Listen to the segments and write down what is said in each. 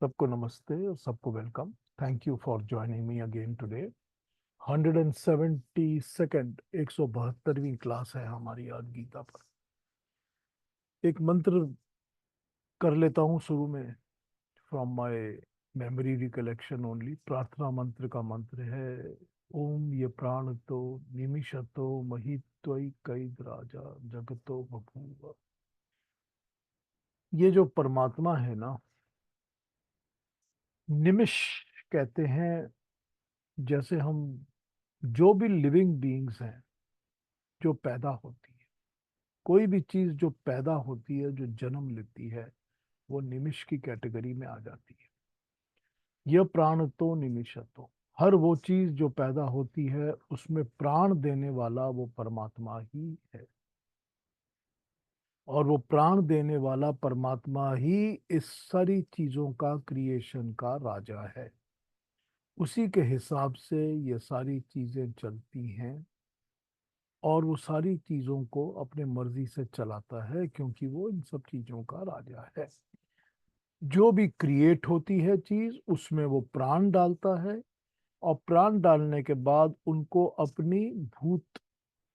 सबको नमस्ते और सबको welcome. Thank you for joining me again today. 172nd 172वीं क्लास है हमारी आज गीता पर। एक मंत्र कर लेता हूँ शुरू में, from my memory recollection only. प्रार्थना मंत्र का मंत्र है ओम ये प्राण तो निमिषतो महित्वई कैद राजा जगतो बभूव। ये जो परमात्मा है ना, निमिष कहते हैं। जैसे हम जो भी लिविंग बीइंग्स हैं जो पैदा होती है, कोई भी चीज जो पैदा होती है, जो जन्म लेती है, वो निमिष की कैटेगरी में आ जाती है। यह प्राण तो निमिषतो, हर वो चीज जो पैदा होती है उसमें प्राण देने वाला वो परमात्मा ही है। और वो प्राण देने वाला परमात्मा ही इस सारी चीजों का क्रिएशन का राजा है। उसी के हिसाब से ये सारी चीजें चलती हैं और वो सारी चीजों को अपने मर्जी से चलाता है, क्योंकि वो इन सब चीजों का राजा है। जो भी क्रिएट होती है चीज, उसमें वो प्राण डालता है और प्राण डालने के बाद उनको अपनी भूत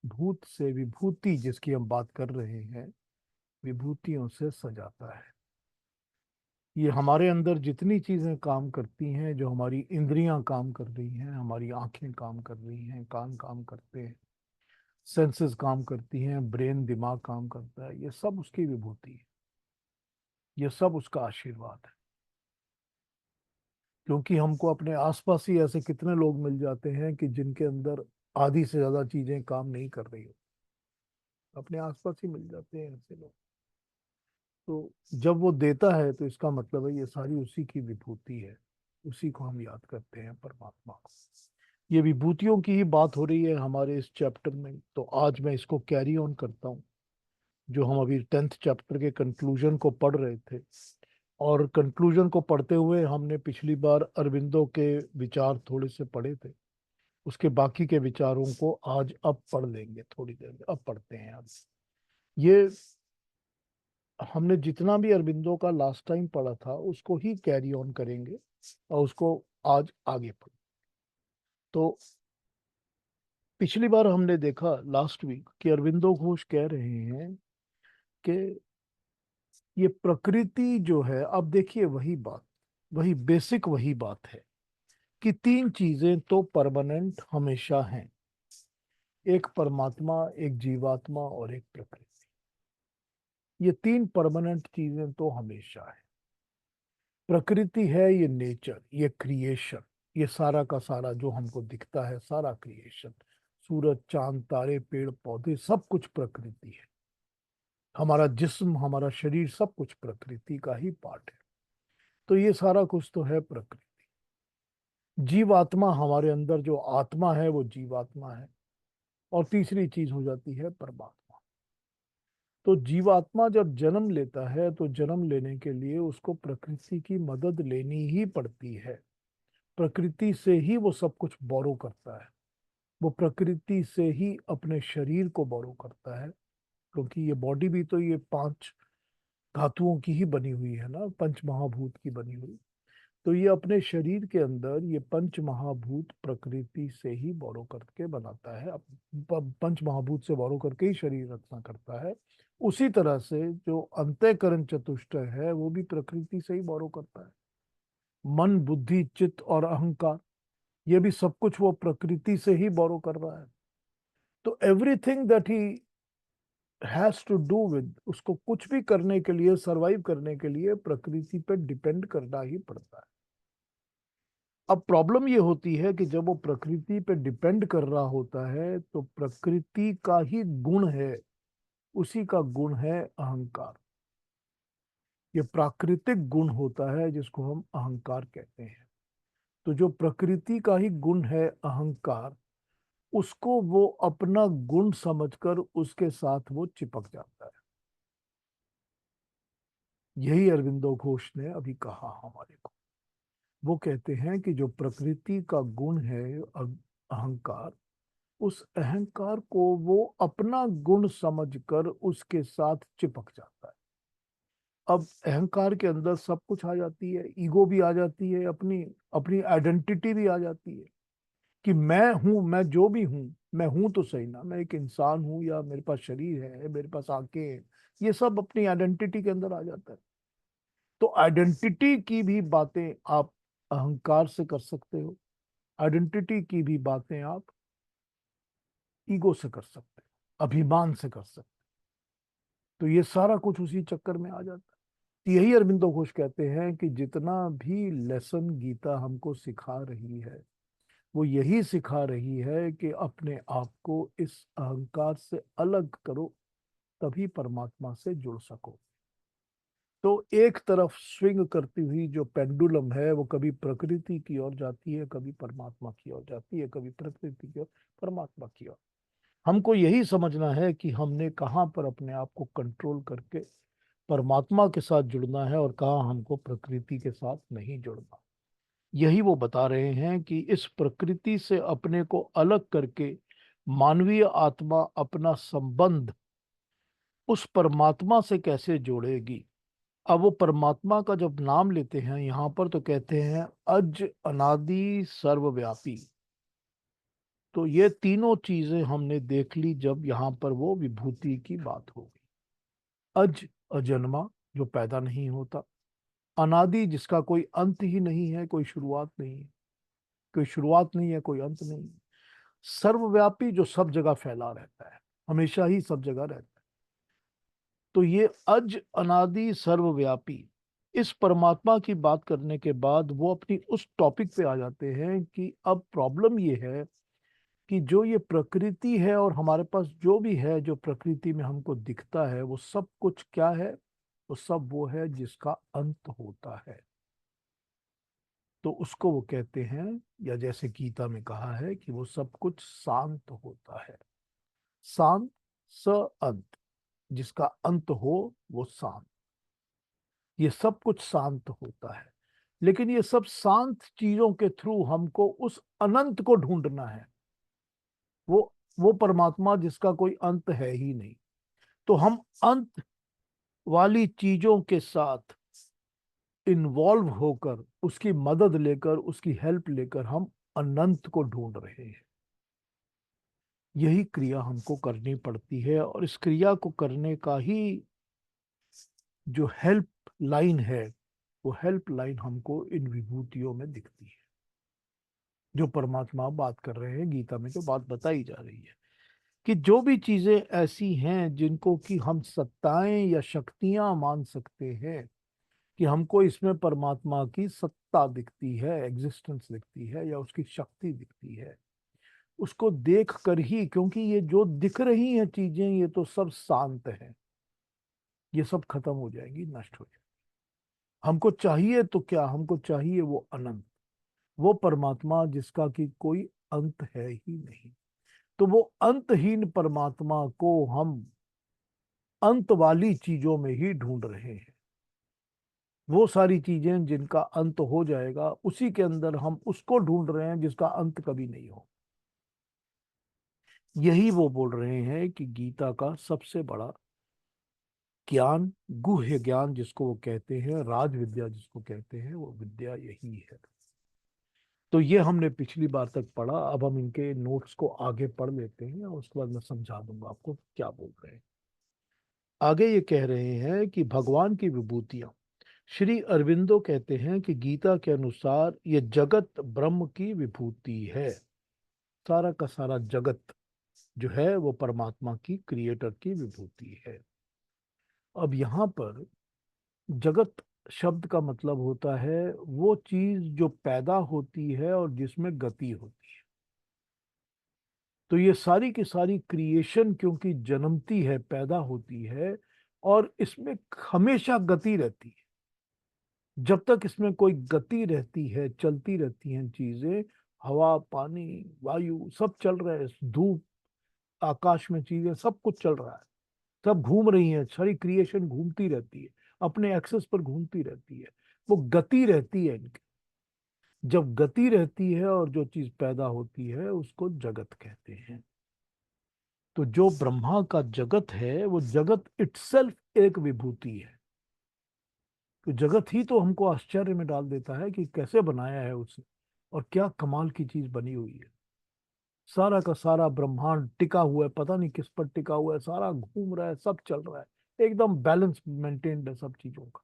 भूत से विभूति, जिसकी हम बात कर रहे हैं, विभूतियों से सजाता है। ये हमारे अंदर जितनी चीजें काम करती हैं, जो हमारी इंद्रियां काम कर रही हैं, हमारी आंखें काम कर रही हैं, कान काम करते हैं, सेंसेस काम करती हैं, ब्रेन दिमाग काम करता है, ये सब उसकी विभूति है। ये सब उसका आशीर्वाद है। क्योंकि हमको अपने आसपास ही ऐसे कितने लोग मिल जाते हैं कि जिनके अंदर आधी से ज्यादा चीजें काम नहीं कर रही हो। अपने आसपास ही मिल जाते हैं ऐसे लोग। तो जब वो देता है तो इसका मतलब है ये सारी उसी की विभूति है। उसी को हम याद करते हैं, परमात्मा को। ये विभूतियों की ही बात हो रही है हमारे इस चैप्टर में, तो आज मैं इसको कैरी ऑन करता हूँ। जो हम अभी 10th चैप्टर के कंक्लूजन को पढ़ रहे थे, और कंक्लूजन को पढ़ते हुए हमने पिछली बार अरविंदो के विचार थोड़े से पढ़े थे। उसके बाकी के विचारों को आज अब पढ़ लेंगे थोड़ी देर में। अब पढ़ते हैं आज। ये हमने जितना भी अरविंदो का लास्ट टाइम पढ़ा था उसको ही कैरी ऑन करेंगे और उसको आज आगे पढ़। तो पिछली बार हमने देखा लास्ट वीक कि अरविंदो घोष कह रहे हैं कि ये प्रकृति जो है, अब देखिए वही बात, वही बेसिक वही बात है कि तीन चीजें तो परमानेंट हमेशा हैं। एक परमात्मा, एक जीवात्मा और एक प्रकृति। ये तीन परमानेंट चीजें तो हमेशा है। प्रकृति है ये नेचर, ये क्रिएशन। ये सारा का सारा जो हमको दिखता है, सारा क्रिएशन, सूरज चांद तारे पेड़ पौधे, सब कुछ प्रकृति है। हमारा जिस्म, हमारा शरीर, सब कुछ प्रकृति का ही पार्ट है। तो ये सारा कुछ तो है प्रकृति। जीवात्मा, हमारे अंदर जो आत्मा है वो जीवात्मा है। और तीसरी चीज हो जाती है परमात्मा। तो जीवात्मा जब जन्म लेता है तो जन्म लेने के लिए उसको प्रकृति की मदद लेनी ही पड़ती है। प्रकृति से ही वो सब कुछ बोरो करता है। वो प्रकृति से ही अपने शरीर को बोरो करता है। क्योंकि ये बॉडी भी तो ये पांच धातुओं की ही बनी हुई है ना, पंच महाभूत की बनी हुई। तो ये अपने शरीर के अंदर ये पंच महाभूत प्रकृति से ही बोरो करके बनाता है। पंच महाभूत से बोरो करके ही शरीर रचना करता है। उसी तरह से जो अंतःकरण चतुष्टय है वो भी प्रकृति से ही बोरो करता है। मन, बुद्धि, चित्त और अहंकार, ये भी सब कुछ वो प्रकृति से ही बोरो कर रहा है। तो everything that he has to do with, उसको कुछ भी करने के लिए, सरवाइव करने के लिए प्रकृति पे डिपेंड करना ही पड़ता है। अब प्रॉब्लम ये होती है कि जब वो प्रकृति पे डिपेंड कर रहा होता है तो प्रकृति का ही गुण है, उसी का गुण है अहंकार। ये प्राकृतिक गुण होता है जिसको हम अहंकार कहते हैं। तो जो प्रकृति का ही गुण है अहंकार, उसको वो अपना गुण समझकर उसके साथ वो चिपक जाता है। यही अरविंदो घोष ने अभी कहा हमारे को। वो कहते हैं कि जो प्रकृति का गुण है अहंकार, उस अहंकार को वो अपना गुण समझकर उसके साथ चिपक जाता है। अब अहंकार के अंदर सब कुछ आ जाती है, ईगो भी आ जाती है, अपनी अपनी आइडेंटिटी भी आ जाती है कि मैं हूं, मैं जो भी हूं, मैं हूं तो सही ना, मैं एक इंसान हूं, या मेरे पास शरीर है, मेरे पास आंखें हैं, ये सब अपनी आइडेंटिटी के अंदर आ जाता है। तो आइडेंटिटी की भी बातें आप अहंकार से कर सकते हो, आइडेंटिटी की भी बातें आप ईगो से कर सकते हो, अभिमान से कर सकते हो। तो ये सारा कुछ उसी चक्कर में आ जाता है। तो यही अरविंदो घोष कहते हैं कि जितना भी लेसन गीता हमको सिखा रही है, वो यही सिखा रही है कि अपने आप को इस अहंकार से अलग करो, तभी परमात्मा से जुड़ सको। तो एक तरफ स्विंग करती हुई जो पेंडुलम है, वो कभी प्रकृति की ओर जाती है, कभी परमात्मा की ओर जाती है, कभी प्रकृति की ओर, परमात्मा की ओर। हमको यही समझना है कि हमने कहाँ पर अपने आप को कंट्रोल करके परमात्मा के साथ जुड़ना है और कहाँ हमको प्रकृति के साथ नहीं जुड़ना। यही वो बता रहे हैं कि इस प्रकृति से अपने को अलग करके मानवीय आत्मा अपना संबंध उस परमात्मा से कैसे जोड़ेगी। अब वो परमात्मा का जब नाम लेते हैं यहाँ पर, तो कहते हैं अज अनादि सर्वव्यापी। तो ये तीनों चीजें हमने देख ली जब यहाँ पर वो विभूति की बात हो गई। अज, अजन्मा, जो पैदा नहीं होता। अनादि, जिसका कोई अंत ही नहीं है, कोई शुरुआत नहीं है, कोई शुरुआत नहीं है, कोई अंत नहीं है। सर्वव्यापी, जो सब जगह फैला रहता है, हमेशा ही सब जगह रहता है। तो ये अज अनादि सर्वव्यापी, इस परमात्मा की बात करने के बाद वो अपनी उस टॉपिक पे आ जाते हैं कि अब प्रॉब्लम ये है कि जो ये प्रकृति है और हमारे पास जो भी है, जो प्रकृति में हमको दिखता है, वो सब कुछ क्या है? वो सब वो है जिसका अंत होता है। तो उसको वो कहते हैं, या जैसे गीता में कहा है कि वो सब कुछ शांत होता है। शांत, स अंत, जिसका अंत हो वो शांत। ये सब कुछ शांत होता है, लेकिन ये सब शांत चीजों के थ्रू हमको उस अनंत को ढूंढना है। वो वो परमात्मा जिसका कोई अंत है ही नहीं। तो हम अंत वाली चीजों के साथ इन्वॉल्व होकर, उसकी मदद लेकर, उसकी हेल्प लेकर हम अनंत को ढूंढ रहे हैं। यही क्रिया हमको करनी पड़ती है, और इस क्रिया को करने का ही जो हेल्प लाइन है, वो हेल्प लाइन हमको इन विभूतियों में दिखती है। जो परमात्मा बात कर रहे हैं, गीता में जो बात बताई जा रही है कि जो भी चीजें ऐसी हैं जिनको कि हम सत्ताएं या शक्तियां मान सकते हैं, कि हमको इसमें परमात्मा की सत्ता दिखती है, एग्जिस्टेंस दिखती है, या उसकी शक्ति दिखती है, उसको देख कर ही, क्योंकि ये जो दिख रही हैं चीजें, ये तो सब शांत है, ये सब खत्म हो जाएंगी, नष्ट हो जाएंगी। हमको चाहिए तो क्या? हमको चाहिए वो अनंत, वो परमात्मा जिसका कि कोई अंत है ही नहीं। तो वो अंतहीन परमात्मा को हम अंत वाली चीजों में ही ढूंढ रहे हैं। वो सारी चीजें जिनका अंत हो जाएगा, उसी के अंदर हम उसको ढूंढ रहे हैं जिसका अंत कभी नहीं हो। यही वो बोल रहे हैं कि गीता का सबसे बड़ा ज्ञान, गुह्य ज्ञान जिसको वो कहते हैं, राज विद्या जिसको कहते हैं, वो विद्या यही है। तो ये हमने पिछली बार तक पढ़ा। अब हम इनके नोट्स को आगे पढ़ लेते हैं, और उसके बाद मैं समझा दूंगा आपको क्या बोल रहे हैं। आगे ये कह रहे हैं कि भगवान की विभूतियां, श्री अरविंदो कहते हैं कि गीता के अनुसार ये जगत ब्रह्म की विभूति है। सारा का सारा जगत जो है वो परमात्मा की, क्रिएटर की विभूति है। अब यहाँ पर जगत शब्द का मतलब होता है वो चीज जो पैदा होती है और जिसमें गति होती है। तो ये सारी की सारी क्रिएशन क्योंकि जन्मती है, पैदा होती है, और इसमें हमेशा गति रहती है। जब तक इसमें कोई गति रहती है, चलती रहती हैं चीजें, हवा, पानी, वायु सब चल रहे हैं, धूप, आकाश में चीजें, सब कुछ चल रहा है, सब घूम रही हैं, सारी क्रिएशन घूमती रहती है, अपने एक्सेस पर घूमती रहती है, वो गति रहती है इनकी। जब गति रहती है और जो चीज पैदा होती है, उसको जगत कहते हैं। तो जो ब्रह्मा का जगत है, वो जगत इटसेल्फ एक विभूति है। तो जगत ही तो हमको आश्चर्य में डाल देता है कि कैसे बनाया है उसने, और क्या कमाल की चीज बनी हुई है। सारा का सारा ब्रह्मांड टिका हुआ है, पता नहीं किस पर टिका हुआ है, सारा घूम रहा है, सब चल रहा है, एकदम बैलेंस मेंटेन्ड है सब चीजों का।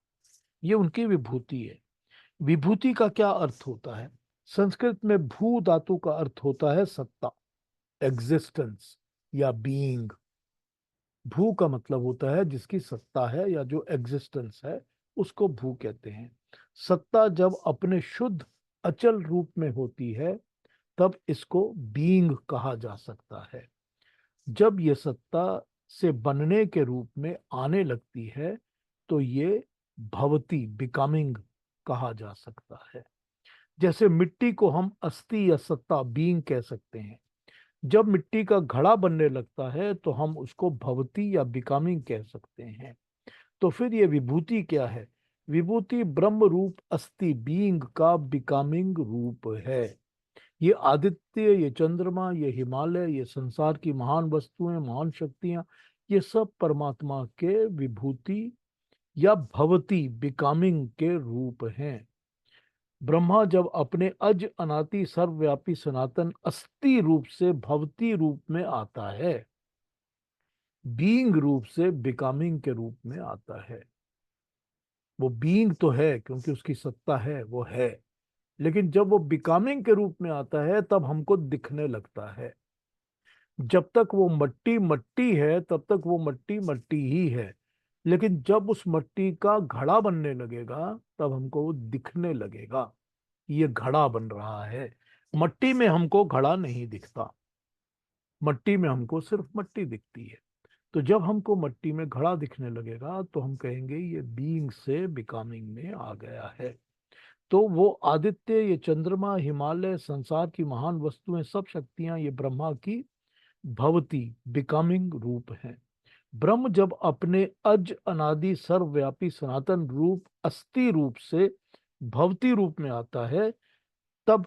ये उनकी विभूति है। विभूति का क्या अर्थ होता है? संस्कृत में भू धातु का अर्थ होता है सत्ता, एग्जिस्टेंस या बीइंग। भू का मतलब होता है जिसकी सत्ता है या जो एग्जिस्टेंस है, उसको भू कहते हैं। सत्ता जब अपने शुद्ध अचल रूप में होती है तब इसको बीइंग कहा जा सकता है। जब ये सत्ता से बनने के रूप में आने लगती है तो ये भवती, बिकमिंग कहा जा सकता है। जैसे मिट्टी को हम अस्थि या सत्ता, बीइंग कह सकते हैं। जब मिट्टी का घड़ा बनने लगता है तो हम उसको भवती या बिकमिंग कह सकते हैं। तो फिर ये विभूति क्या है? विभूति ब्रह्म रूप अस्थि, बीइंग का बिकमिंग रूप है। ये आदित्य, ये चंद्रमा, ये हिमालय, ये संसार की महान वस्तुएं, महान शक्तियां, ये सब परमात्मा के विभूति या भवती, बिकमिंग के रूप हैं। ब्रह्मा जब अपने अज अनादि सर्वव्यापी सनातन अस्थि रूप से भवती रूप में आता है, बीइंग रूप से बिकमिंग के रूप में आता है। वो बीइंग तो है क्योंकि उसकी सत्ता है, वो है, लेकिन जब वो बिकमिंग के रूप में आता है तब हमको दिखने लगता है। जब तक वो मट्टी मट्टी है तब तक वो मट्टी मट्टी ही है, लेकिन जब उस मट्टी का घड़ा बनने लगेगा तब हमको वो दिखने लगेगा, ये घड़ा बन रहा है। मट्टी में हमको घड़ा नहीं दिखता, मट्टी में हमको सिर्फ मट्टी दिखती है। तो जब हमको मट्टी में घड़ा दिखने लगेगा तो हम कहेंगे ये बीइंग से बिकमिंग में आ गया है। तो वो आदित्य, ये चंद्रमा, हिमालय, संसार की महान वस्तुएं, सब शक्तियां, ये ब्रह्मा की भवती, बिकमिंग रूप हैं। ब्रह्म जब अपने अज अनादि सर्वव्यापी सनातन रूप अस्थि रूप से भवती रूप में आता है तब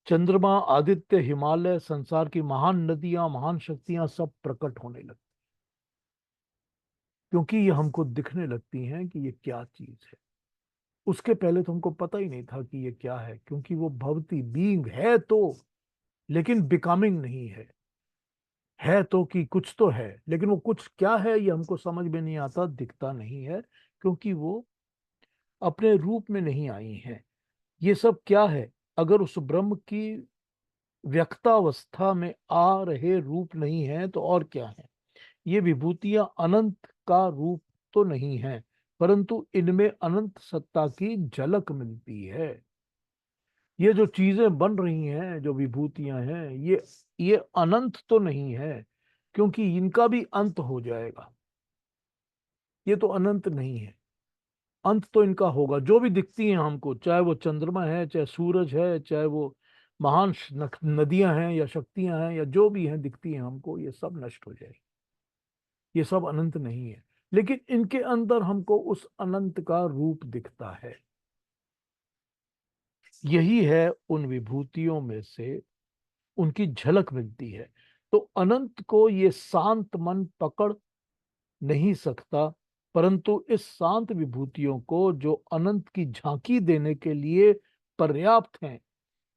चंद्रमा, आदित्य, हिमालय, संसार की महान नदियां, महान शक्तियां सब प्रकट होने लगती, क्योंकि ये हमको दिखने लगती हैं कि ये क्या चीज है। उसके पहले तो हमको पता ही नहीं था कि ये क्या है, क्योंकि वो भवती, बीइंग है तो, लेकिन बिकमिंग नहीं है। है तो कि कुछ तो है, लेकिन वो कुछ क्या है ये हमको समझ में नहीं आता, दिखता नहीं है, क्योंकि वो अपने रूप में नहीं आई हैं। ये सब क्या है? अगर उस ब्रह्म की व्यक्तावस्था में आ रहे रूप नहीं है तो और क्या है? ये विभूतियां अनंत का रूप तो नहीं है, परंतु इनमें अनंत सत्ता की झलक मिलती है। ये जो चीजें बन रही हैं, जो विभूतियां हैं, ये अनंत तो नहीं है, क्योंकि इनका भी अंत हो जाएगा। ये तो अनंत नहीं है, अंत तो इनका होगा। जो भी दिखती हैं हमको, चाहे वो चंद्रमा है, चाहे सूरज है, चाहे वो महान नदियां हैं या शक्तियां हैं, या जो भी हैं दिखती हैं हमको, ये सब नष्ट हो जाएगी। ये सब अनंत नहीं है, लेकिन इनके अंदर हमको उस अनंत का रूप दिखता है। यही है उन विभूतियों में से उनकी झलक मिलती है। तो अनंत को ये शांत मन पकड़ नहीं सकता, परंतु इस शांत विभूतियों को जो अनंत की झांकी देने के लिए पर्याप्त हैं,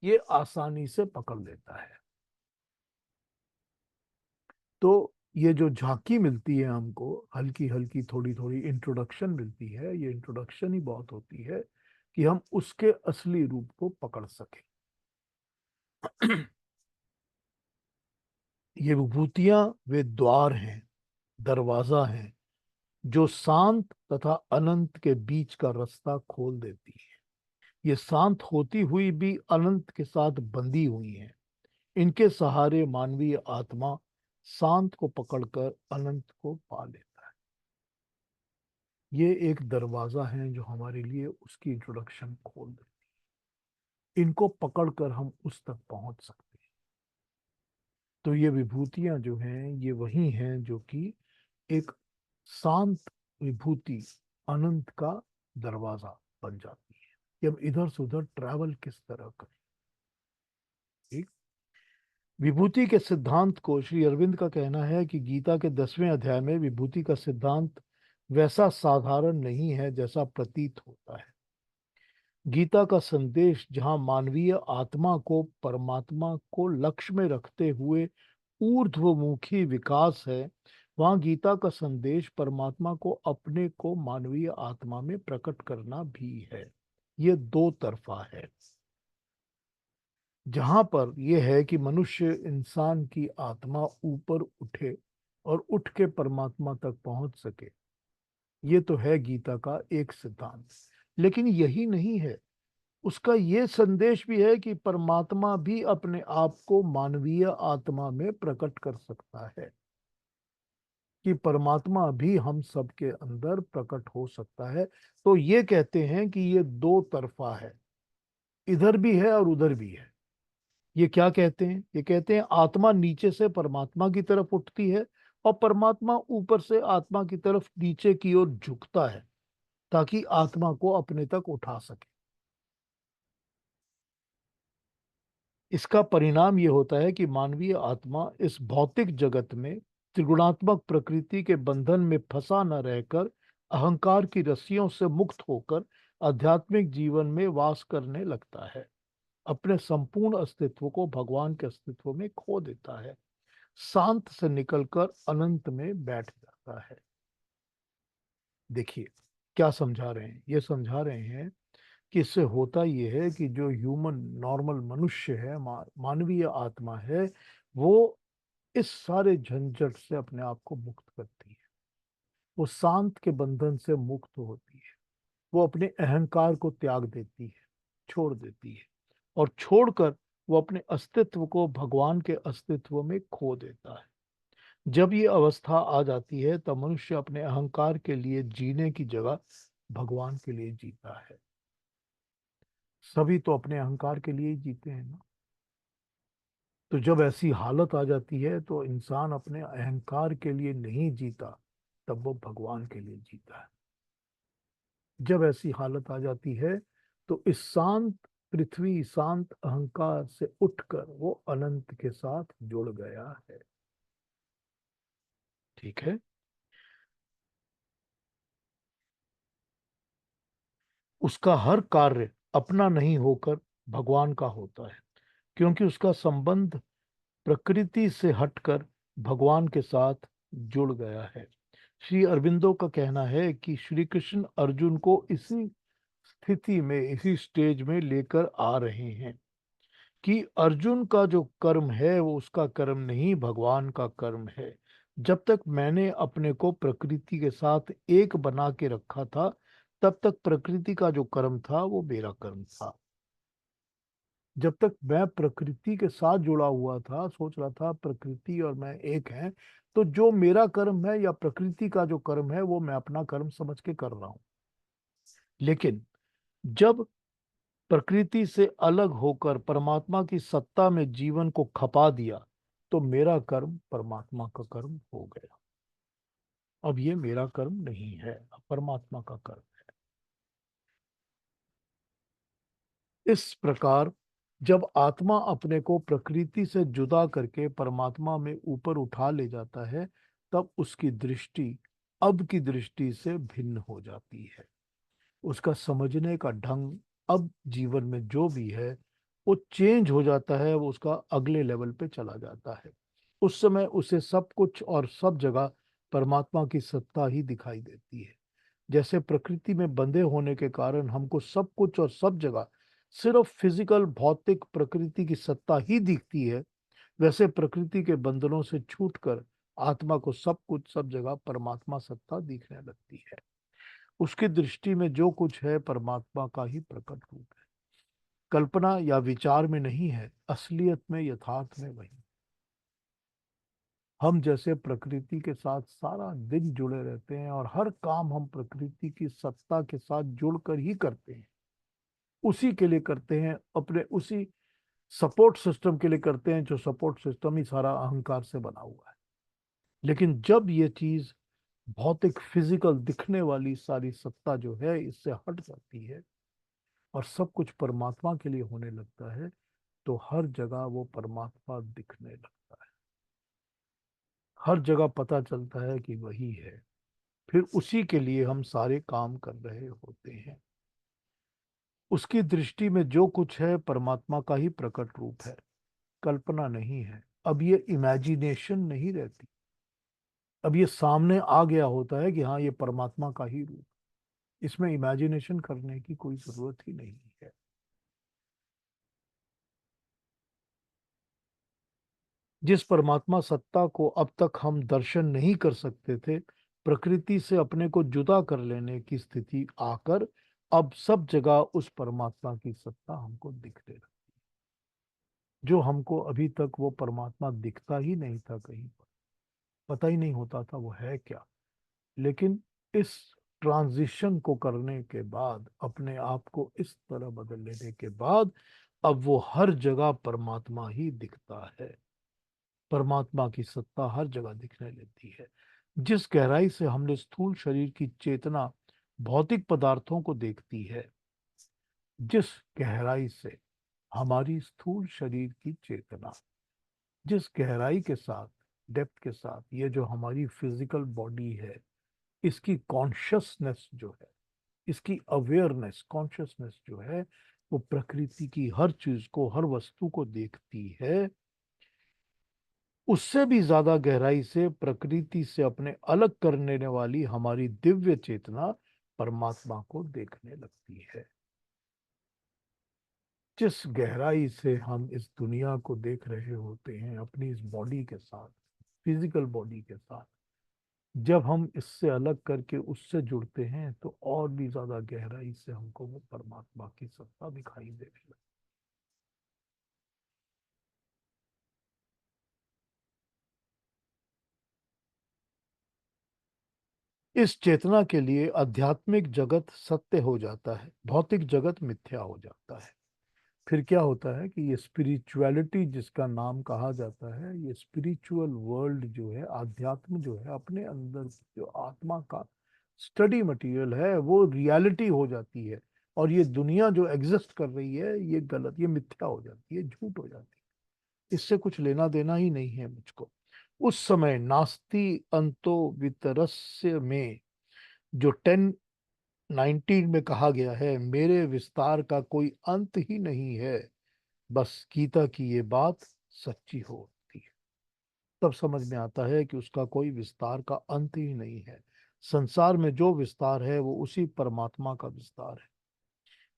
ये आसानी से पकड़ लेता है। तो ये जो झांकी मिलती है हमको, हल्की हल्की थोड़ी थोड़ी इंट्रोडक्शन मिलती है, ये इंट्रोडक्शन ही बहुत होती है कि हम उसके असली रूप को पकड़ सकें। ये विभूतियां वे द्वार हैं, दरवाजा हैं, जो शांत तथा अनंत के बीच का रास्ता खोल देती है। ये शांत होती हुई भी अनंत के साथ बंधी हुई हैं। इनके सहारे मानवीय आत्मा शांत को पकड़कर अनंत को पा लेता है। ये एक दरवाजा है जो हमारे लिए उसकी इंट्रोडक्शन खोल देती है। इनको पकड़कर हम उस तक पहुंच सकते हैं। तो ये विभूतियां जो हैं ये वही हैं जो कि एक शांत विभूति, अनंत का दरवाजा बन जाती है कि हम इधर से उधर ट्रैवल किस तरह करें। ठीक। विभूति के सिद्धांत को श्री अरविंद का कहना है कि गीता के 10वें अध्याय में विभूति का सिद्धांत वैसा साधारण नहीं है जैसा प्रतीत होता है। गीता का संदेश जहां मानवीय आत्मा को परमात्मा को लक्ष्य में रखते हुए ऊर्ध्वमुखी विकास है, वहां गीता का संदेश परमात्मा को अपने को मानवीय आत्मा में प्रकट करना भी है। ये दो तरफा है। जहां पर यह है कि मनुष्य इंसान की आत्मा ऊपर उठे और उठ के परमात्मा तक पहुंच सके, ये तो है गीता का एक सिद्धांत। लेकिन यही नहीं है, उसका ये संदेश भी है कि परमात्मा भी अपने आप को मानवीय आत्मा में प्रकट कर सकता है, कि परमात्मा भी हम सब के अंदर प्रकट हो सकता है। तो ये कहते हैं कि ये दो तरफा है, इधर भी है और उधर भी है। ये क्या कहते हैं? ये कहते हैं आत्मा नीचे से परमात्मा की तरफ उठती है और परमात्मा ऊपर से आत्मा की तरफ नीचे की ओर झुकता है, ताकि आत्मा को अपने तक उठा सके। इसका परिणाम ये होता है कि मानवीय आत्मा इस भौतिक जगत में त्रिगुणात्मक प्रकृति के बंधन में फंसा न रहकर अहंकार की रस्सियों से मुक्त होकर आध्यात्मिक जीवन में वास करने लगता है, अपने संपूर्ण अस्तित्व को भगवान के अस्तित्व में खो देता है, शांत से निकलकर अनंत में बैठ जाता है। देखिए क्या समझा रहे हैं? ये समझा रहे हैं कि इससे होता यह है कि जो ह्यूमन नॉर्मल मनुष्य है, मानवीय आत्मा है, वो इस सारे झंझट से अपने आप को मुक्त करती है। वो शांत के बंधन से मुक्त होती है। वो अपने अहंकार को त्याग देती है, छोड़ देती है, और छोड़कर वो अपने अस्तित्व को भगवान के अस्तित्व में खो देता है। जब ये अवस्था आ जाती है तब मनुष्य अपने अहंकार के लिए जीने की जगह भगवान के लिए जीता है। सभी तो अपने अहंकार के लिए ही जीते हैं ना। तो जब ऐसी हालत आ जाती है तो इंसान अपने अहंकार के लिए नहीं जीता, तब वो भगवान के लिए जीता है। जब ऐसी हालत आ जाती है तो इस शांत पृथ्वी, शांत अहंकार से उठकर वो अनंत के साथ जुड़ गया है। ठीक है। उसका हर कार्य अपना नहीं होकर भगवान का होता है, क्योंकि उसका संबंध प्रकृति से हटकर भगवान के साथ जुड़ गया है। श्री अरविंदो का कहना है कि श्री कृष्ण अर्जुन को इसी स्थिति में, इसी स्टेज में लेकर आ रहे हैं कि अर्जुन का जो कर्म है वो उसका कर्म नहीं, भगवान का कर्म है। जब तक मैंने अपने को प्रकृति के साथ एक बना के रखा था, तब तक प्रकृति का जो कर्म था वो मेरा कर्म था। जब तक मैं प्रकृति के साथ जुड़ा हुआ था, सोच रहा था प्रकृति और मैं एक हैं, तो जो मेरा कर्म है या प्रकृति का जो कर्म है वो मैं अपना कर्म समझ के कर रहा हूं। लेकिन जब प्रकृति से अलग होकर परमात्मा की सत्ता में जीवन को खपा दिया, तो मेरा कर्म परमात्मा का कर्म हो गया। अब ये मेरा कर्म नहीं है, अब परमात्मा का कर्म। इस प्रकार जब आत्मा अपने को प्रकृति से जुदा करके परमात्मा में ऊपर उठा ले जाता है, तब उसकी दृष्टि अब की दृष्टि से भिन्न हो जाती है। उसका समझने का ढंग अब जीवन में जो भी है वो चेंज हो जाता है, वो उसका अगले लेवल पे चला जाता है। उस समय उसे सब कुछ और सब जगह परमात्मा की सत्ता ही दिखाई देती है। जैसे प्रकृति में बंधे होने के कारण हमको सब कुछ और सब जगह सिर्फ फिजिकल भौतिक प्रकृति की सत्ता ही दिखती है, वैसे प्रकृति के बंधनों से छूटकर आत्मा को सब कुछ सब जगह परमात्मा सत्ता दिखने लगती है। उसकी दृष्टि में जो कुछ है परमात्मा का ही प्रकट रूप है, कल्पना या विचार में नहीं है, असलियत में, यथार्थ में वही। हम जैसे प्रकृति के साथ सारा दिन जुड़े रहते हैं और हर काम हम प्रकृति की सत्ता के साथ जुड़कर ही करते हैं, उसी के लिए करते हैं, अपने उसी सपोर्ट सिस्टम के लिए करते हैं, जो सपोर्ट सिस्टम ही सारा अहंकार से बना हुआ है। लेकिन जब ये चीज भौतिक फिजिकल दिखने वाली सारी सत्ता जो है इससे हट जाती है और सब कुछ परमात्मा के लिए होने लगता है, तो हर जगह वो परमात्मा दिखने लगता है। हर जगह पता चलता है कि वही है। फिर उसी के लिए हम सारे काम कर रहे होते हैं। उसकी दृष्टि में जो कुछ है परमात्मा का ही प्रकट रूप है, कल्पना नहीं है। अब ये इमेजिनेशन नहीं रहती, अब ये सामने आ गया होता है कि हाँ ये परमात्मा का ही रूप। इसमें इमेजिनेशन करने की कोई जरूरत ही नहीं है। जिस परमात्मा सत्ता को अब तक हम दर्शन नहीं कर सकते थे, प्रकृति से अपने को जुदा कर लेने की स्थिति आकर अब सब जगह उस परमात्मा की सत्ता हमको दिखने लगी। जो हमको अभी तक वो परमात्मा दिखता ही नहीं था, कहीं पर पता ही नहीं होता था वो है क्या। लेकिन इस ट्रांजिशन को करने के बाद, अपने आप को इस तरह बदल लेने के बाद, अब वो हर जगह परमात्मा ही दिखता है। परमात्मा की सत्ता हर जगह दिखने लगती है। जिस गहराई से हमने स्थूल शरीर की चेतना भौतिक पदार्थों को देखती है, जिस गहराई से हमारी स्थूल शरीर की चेतना, जिस गहराई के साथ, डेप्थ के साथ ये जो हमारी फिजिकल बॉडी है, इसकी कॉन्शियसनेस जो है, इसकी अवेयरनेस, कॉन्शियसनेस जो है, वो प्रकृति की हर चीज को, हर वस्तु को देखती है, उससे भी ज्यादा गहराई से प्रकृति से अपने अलग करने वाली हमारी दिव्य चेतना परमात्मा को देखने लगती है। जिस गहराई से हम इस दुनिया को देख रहे होते हैं अपनी इस बॉडी के साथ, फिजिकल बॉडी के साथ, जब हम इससे अलग करके उससे जुड़ते हैं तो और भी ज्यादा गहराई से हमको वो परमात्मा की सत्ता दिखाई देने लगती है। इस चेतना के लिए आध्यात्मिक जगत सत्य हो जाता है, भौतिक जगत मिथ्या हो जाता है। फिर क्या होता है कि ये स्पिरिचुअलिटी जिसका नाम कहा जाता है, ये स्पिरिचुअल वर्ल्ड जो है, आध्यात्म जो है, अपने अंदर जो आत्मा का स्टडी मटेरियल है, वो रियलिटी हो जाती है। और ये दुनिया जो एग्जिस्ट कर रही है, ये गलत, ये मिथ्या हो जाती है, झूठ हो जाती है। इससे कुछ लेना देना ही नहीं है मुझको। उस समय नास्ति अंतो वितरस्य में जो 10:19 में कहा गया है, मेरे विस्तार का कोई अंत ही नहीं है, बस गीता की ये बात सच्ची होती है। तब समझ में आता है कि उसका कोई विस्तार का अंत ही नहीं है। संसार में जो विस्तार है वो उसी परमात्मा का विस्तार है।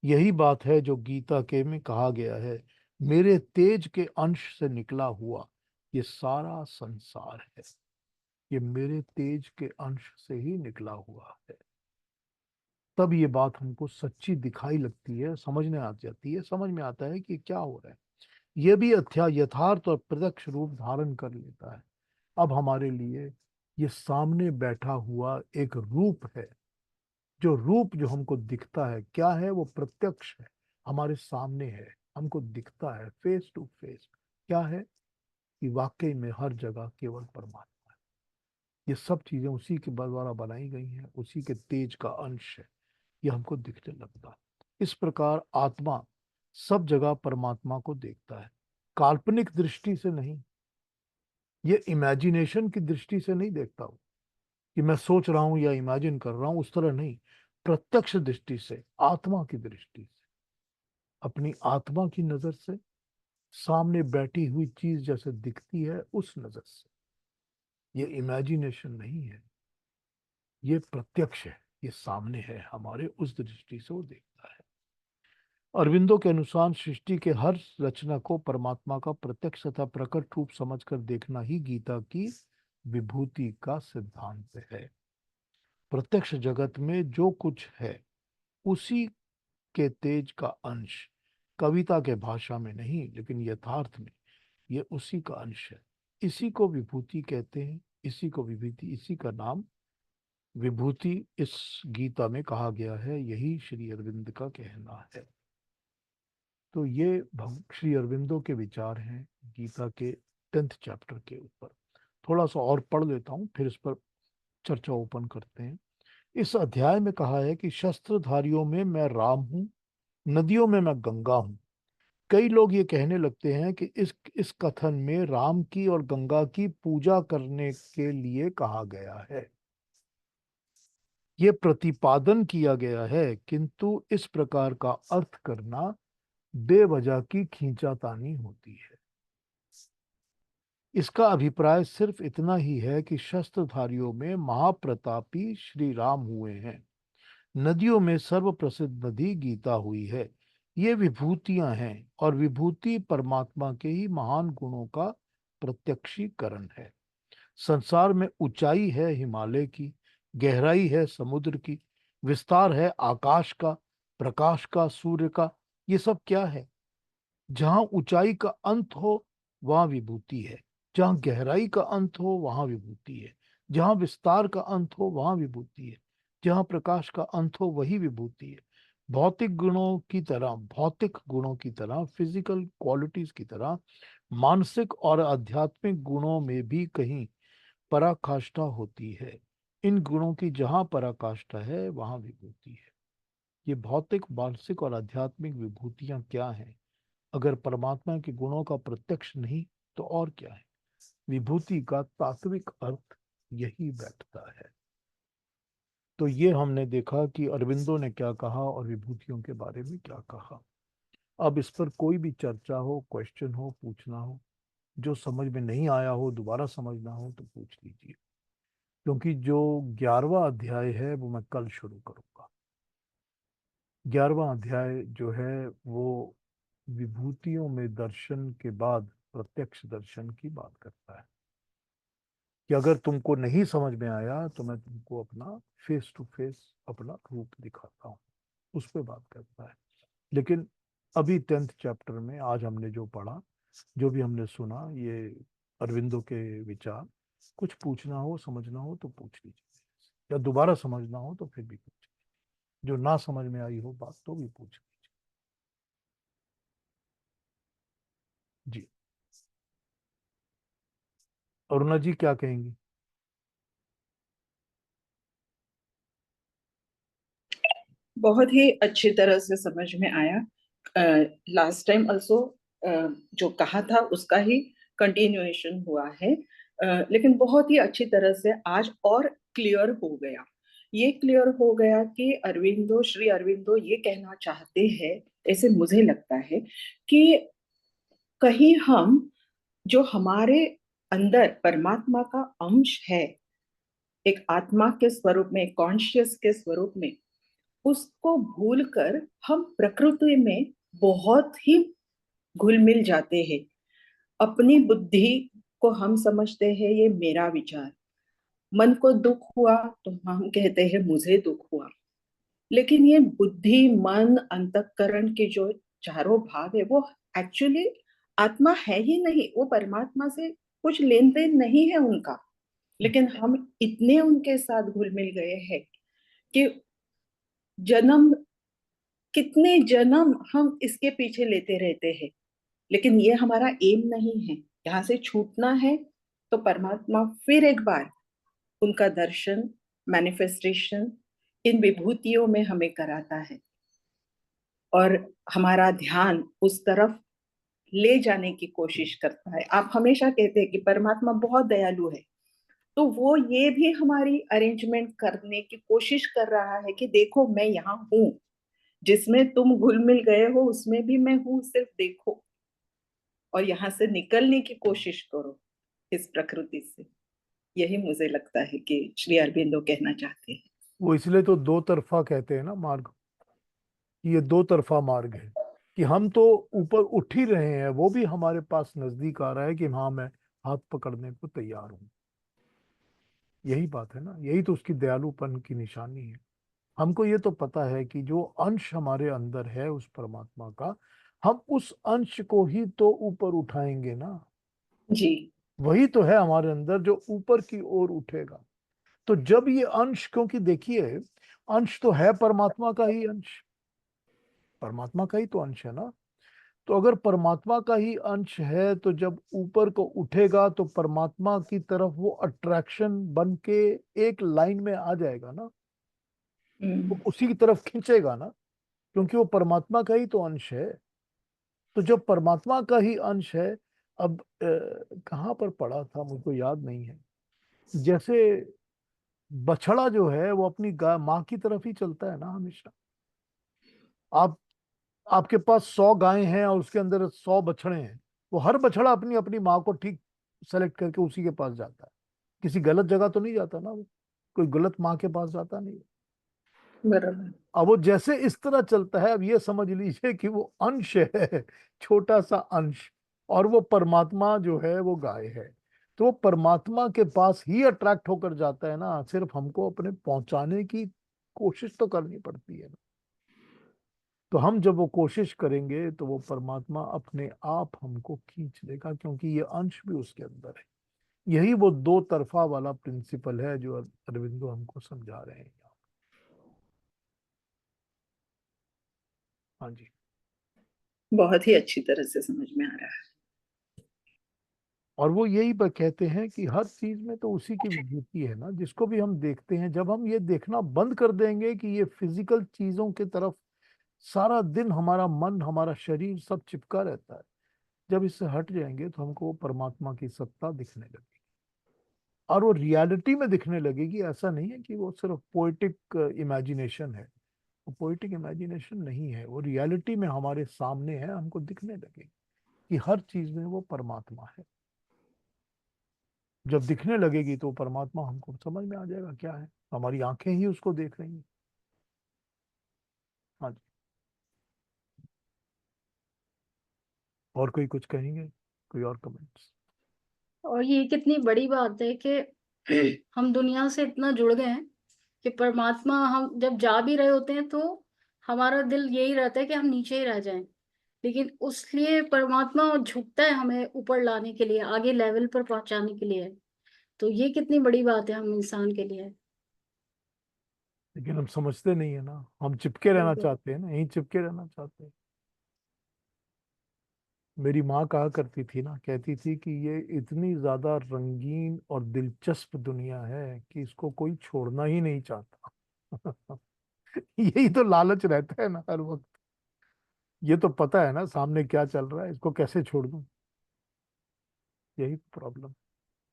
यही बात है जो गीता के में कहा गया है, मेरे तेज के अंश से निकला हुआ ये सारा संसार है। ये मेरे तेज के अंश से ही निकला हुआ है। तब ये बात हमको सच्ची दिखाई लगती है, समझ में आ जाती है, समझ में आता है कि क्या हो रहा है। ये भी अथ्या यथार्थ और प्रत्यक्ष रूप धारण कर लेता है। अब हमारे लिए ये सामने बैठा हुआ एक रूप है। जो रूप जो हमको दिखता है क्या है, वो प्रत्यक्ष है, हमारे सामने है, हमको दिखता है फेस टू फेस। क्या है कि वाकई में हर जगह केवल परमात्मा है। ये सब चीजें उसी के द्वारा बनाई गई हैं, उसी के तेज का अंश है। ये हमको दिखने लगता है। इस प्रकार आत्मा सब जगह परमात्मा को देखता है, काल्पनिक दृष्टि से नहीं, ये इमेजिनेशन की दृष्टि से नहीं देखता हूं कि मैं सोच रहा हूं या इमेजिन कर रहा हूं, उस तरह नहीं। प्रत्यक्ष दृष्टि से, आत्मा की दृष्टि से, अपनी आत्मा की नजर से, सामने बैठी हुई चीज जैसे दिखती है उस नजर से। ये इमेजिनेशन नहीं है, ये प्रत्यक्ष है, ये सामने है हमारे, उस दृष्टि से वो देखता है। अरविंदो के अनुसार सृष्टि के हर रचना को परमात्मा का प्रत्यक्ष तथा प्रकट रूप समझकर देखना ही गीता की विभूति का सिद्धांत है। प्रत्यक्ष जगत में जो कुछ है उसी के तेज का अंश, कविता के भाषा में नहीं लेकिन यथार्थ में ये उसी का अंश है। इसी को विभूति कहते हैं, इसी को विभूति, इसी का नाम विभूति इस गीता में कहा गया है। यही श्री अरविंद का कहना है। तो ये श्री अरविंदो के विचार हैं गीता के 10th चैप्टर के ऊपर। थोड़ा सा और पढ़ लेता हूँ, फिर इस पर चर्चा ओपन करते हैं। इस अध्याय में कहा है कि शस्त्रधारियों में मैं राम हूँ, नदियों में मैं गंगा हूँ। कई लोग ये कहने लगते हैं कि इस कथन में राम की और गंगा की पूजा करने के लिए कहा गया है। ये प्रतिपादन किया गया है, किंतु इस प्रकार का अर्थ करना बेवजह की खींचातानी होती है। इसका अभिप्राय सिर्फ इतना ही है कि शस्त्रधारियों में महाप्रतापी श्री राम हुए हैं, नदियों में सर्वप्रसिद्ध नदी गीता हुई है। ये विभूतियां हैं, और विभूति परमात्मा के ही महान गुणों का प्रत्यक्षीकरण है। संसार में ऊंचाई है हिमालय की, गहराई है समुद्र की, विस्तार है आकाश का, प्रकाश का, सूर्य का। ये सब क्या है? जहां ऊंचाई का अंत हो वहां विभूति है, जहां गहराई का अंत हो वहां विभूति है, जहां विस्तार का अंत हो वहां विभूति है, जहां प्रकाश का अंत हो वही विभूति है। भौतिक गुणों की तरह, फिजिकल क्वालिटीज की तरह, मानसिक और आध्यात्मिक गुणों में भी कहीं पराकाष्ठा होती है। इन गुणों की जहां पराकाष्ठा है वहां विभूति है। ये भौतिक, मानसिक और आध्यात्मिक विभूतियां क्या हैं अगर परमात्मा के गुणों का प्रत्यक्ष नहीं तो और क्या है? विभूति का तात्विक अर्थ यही बैठता है। तो ये हमने देखा कि अरविंदो ने क्या कहा और विभूतियों के बारे में क्या कहा। अब इस पर कोई भी चर्चा हो, क्वेश्चन हो, पूछना हो, जो समझ में नहीं आया हो, दोबारा समझना हो तो पूछ लीजिए, क्योंकि जो 11वां अध्याय है वो मैं कल शुरू करूंगा। 11वां अध्याय जो है वो विभूतियों में दर्शन के बाद प्रत्यक्ष दर्शन की बात करता है, कि अगर तुमको नहीं समझ में आया तो मैं तुमको अपना फेस टू फेस अपना रूप दिखाता हूँ, उस पर बात करता है। लेकिन अभी 10th चैप्टर में आज हमने जो पढ़ा, जो भी हमने सुना, ये अरविंदो के विचार, कुछ पूछना हो, समझना हो तो पूछ लीजिए, या दोबारा समझना हो तो फिर भी पूछ लीजिए, जो ना समझ में आई हो बात तो भी पूछ लीजिए। जी, अरुणा जी क्या कहेंगी? बहुत ही अच्छी तरह से समझ में आया। लास्ट टाइम ऑल्सो जो कहा था उसका ही कंटिन्यूएशन हुआ है। लेकिन बहुत ही अच्छी तरह से आज और क्लियर हो गया। ये क्लियर हो गया कि अरविंदो, श्री अरविंदो ये कहना चाहते हैं, ऐसे मुझे लगता है, कि कहीं हम जो हमारे अंदर परमात्मा का अंश है, एक आत्मा के स्वरूप में, कॉन्शियस के स्वरूप में, उसको भूलकर हम प्रकृति में बहुत ही घुल मिल जाते हैं। अपनी बुद्धि को हम समझते हैं ये मेरा विचार, मन को दुख हुआ तो हम कहते हैं मुझे दुख हुआ। लेकिन ये बुद्धि, मन, अंतःकरण के जो चारों भाग है वो एक्चुअली आत्मा है ही नहीं, वो परमात्मा से कुछ लेन देन नहीं है उनका। लेकिन हम इतने उनके साथ घुल मिल गए हैं कि जन्म, कितने जन्म हम इसके पीछे लेते रहते हैं। लेकिन ये हमारा एम नहीं है, यहाँ से छूटना है। तो परमात्मा फिर एक बार उनका दर्शन, मैनिफेस्टेशन इन विभूतियों में हमें कराता है, और हमारा ध्यान उस तरफ ले जाने की कोशिश करता है। आप हमेशा कहते हैं कि परमात्मा बहुत दयालु है, तो वो ये भी हमारी अरेंजमेंट करने की कोशिश कर रहा है कि देखो मैं यहाँ हूँ, जिसमें तुम घुल मिल गए हो उसमें भी मैं हूँ, सिर्फ देखो और यहाँ से निकलने की कोशिश करो इस प्रकृति से। यही मुझे लगता है कि श्री अरबिंदो कहना चाहते हैं। वो इसलिए तो दो तरफा कहते हैं ना मार्ग, कि ये दो तरफा मार्ग है, कि हम तो ऊपर उठ ही रहे हैं, वो भी हमारे पास नजदीक आ रहा है कि हाँ मैं हाथ पकड़ने को तैयार हूँ। यही बात है ना, यही तो उसकी दयालुपन की निशानी है। हमको ये तो पता है कि जो अंश हमारे अंदर है उस परमात्मा का, हम उस अंश को ही तो ऊपर उठाएंगे ना। जी। वही तो है हमारे अंदर जो ऊपर की ओर उठेगा। तो जब ये अंश, क्योंकि देखिए अंश तो है परमात्मा का ही अंश, परमात्मा का ही तो अंश है ना। तो अगर परमात्मा का ही अंश है तो जब ऊपर को उठेगा तो परमात्मा की तरफ वो अट्रैक्शन बन के एक लाइन में आ जाएगा ना, वो हम्म। उसी की तरफ खींचेगा ना, क्योंकि वो परमात्मा का ही तो अंश है। तो जब परमात्मा का ही अंश है, अब कहाँ पर पढ़ा था मुझको याद नहीं है, जैसे बछड़ा जो है वो अपनी गाय माँ की तरफ ही चलता है ना हमेशा। आप आपके पास 100 गायें हैं और उसके अंदर 100 बछड़े हैं, वो हर बछड़ा अपनी अपनी माँ को ठीक सेलेक्ट करके उसी के पास जाता है। किसी गलत जगह तो नहीं जाता ना वो, कोई गलत माँ के पास जाता नहीं। बराबर। अब वो जैसे इस तरह चलता है, अब ये समझ लीजिए कि वो अंश है, छोटा सा अंश, और वो परमात्मा जो है वो गाय है। तो वो परमात्मा के पास ही अट्रैक्ट होकर जाता है ना, सिर्फ हमको अपने पहुंचाने की कोशिश तो करनी पड़ती है ना। तो हम जब वो कोशिश करेंगे तो वो परमात्मा अपने आप हमको खींच लेगा, क्योंकि ये अंश भी उसके अंदर है। यही वो दो तरफा वाला प्रिंसिपल है जो अरविंदो हमको समझा रहे हैं यहाँ। हाँ जी। बहुत ही अच्छी तरह से समझ में आ रहा है। और वो यही कहते हैं कि हर चीज में तो उसी की विभूति है ना, जिसको भी हम देखते हैं। जब हम ये देखना बंद कर देंगे कि ये फिजिकल चीजों की तरफ सारा दिन हमारा मन हमारा शरीर सब चिपका रहता है, जब इससे हट जाएंगे तो हमको वो परमात्मा की सत्ता दिखने लगेगी, और वो रियलिटी में दिखने लगेगी। ऐसा नहीं है कि वो सिर्फ पोएटिक इमेजिनेशन है, वो पोएटिक इमेजिनेशन नहीं है, वो रियलिटी में हमारे सामने है, हमको दिखने लगेगी कि हर चीज में वो परमात्मा है। जब दिखने लगेगी तो परमात्मा हमको समझ में आ जाएगा क्या है, हमारी आंखें ही उसको देख रही हैं। हाँ जी। और कोई कुछ कहेंगे, कोई और कमेंट्स? और ये कितनी बड़ी बात है कि हम दुनिया से इतना जुड़ गए हैं कि परमात्मा, हम जब जा भी रहे होते हैं तो हमारा दिल यही रहता है कि हम नीचे ही रह जाएं, लेकिन उसलिए परमात्मा झुकता है हमें ऊपर लाने के लिए, आगे लेवल पर पहुंचाने के लिए। तो ये कितनी बड़ी बात है हम इंसान के लिए। लेकिन हम समझते नहीं है ना, हम चिपके रहना बिल्कुल। चाहते हैं ना, यहीं चिपके रहना चाहते हैं। मेरी माँ कहा करती थी ना, कहती थी कि ये इतनी ज्यादा रंगीन और दिलचस्प दुनिया है कि इसको कोई छोड़ना ही नहीं चाहता। यही तो लालच रहता है ना हर वक्त। ये तो पता है ना सामने क्या चल रहा है, इसको कैसे छोड़ दूं, यही प्रॉब्लम।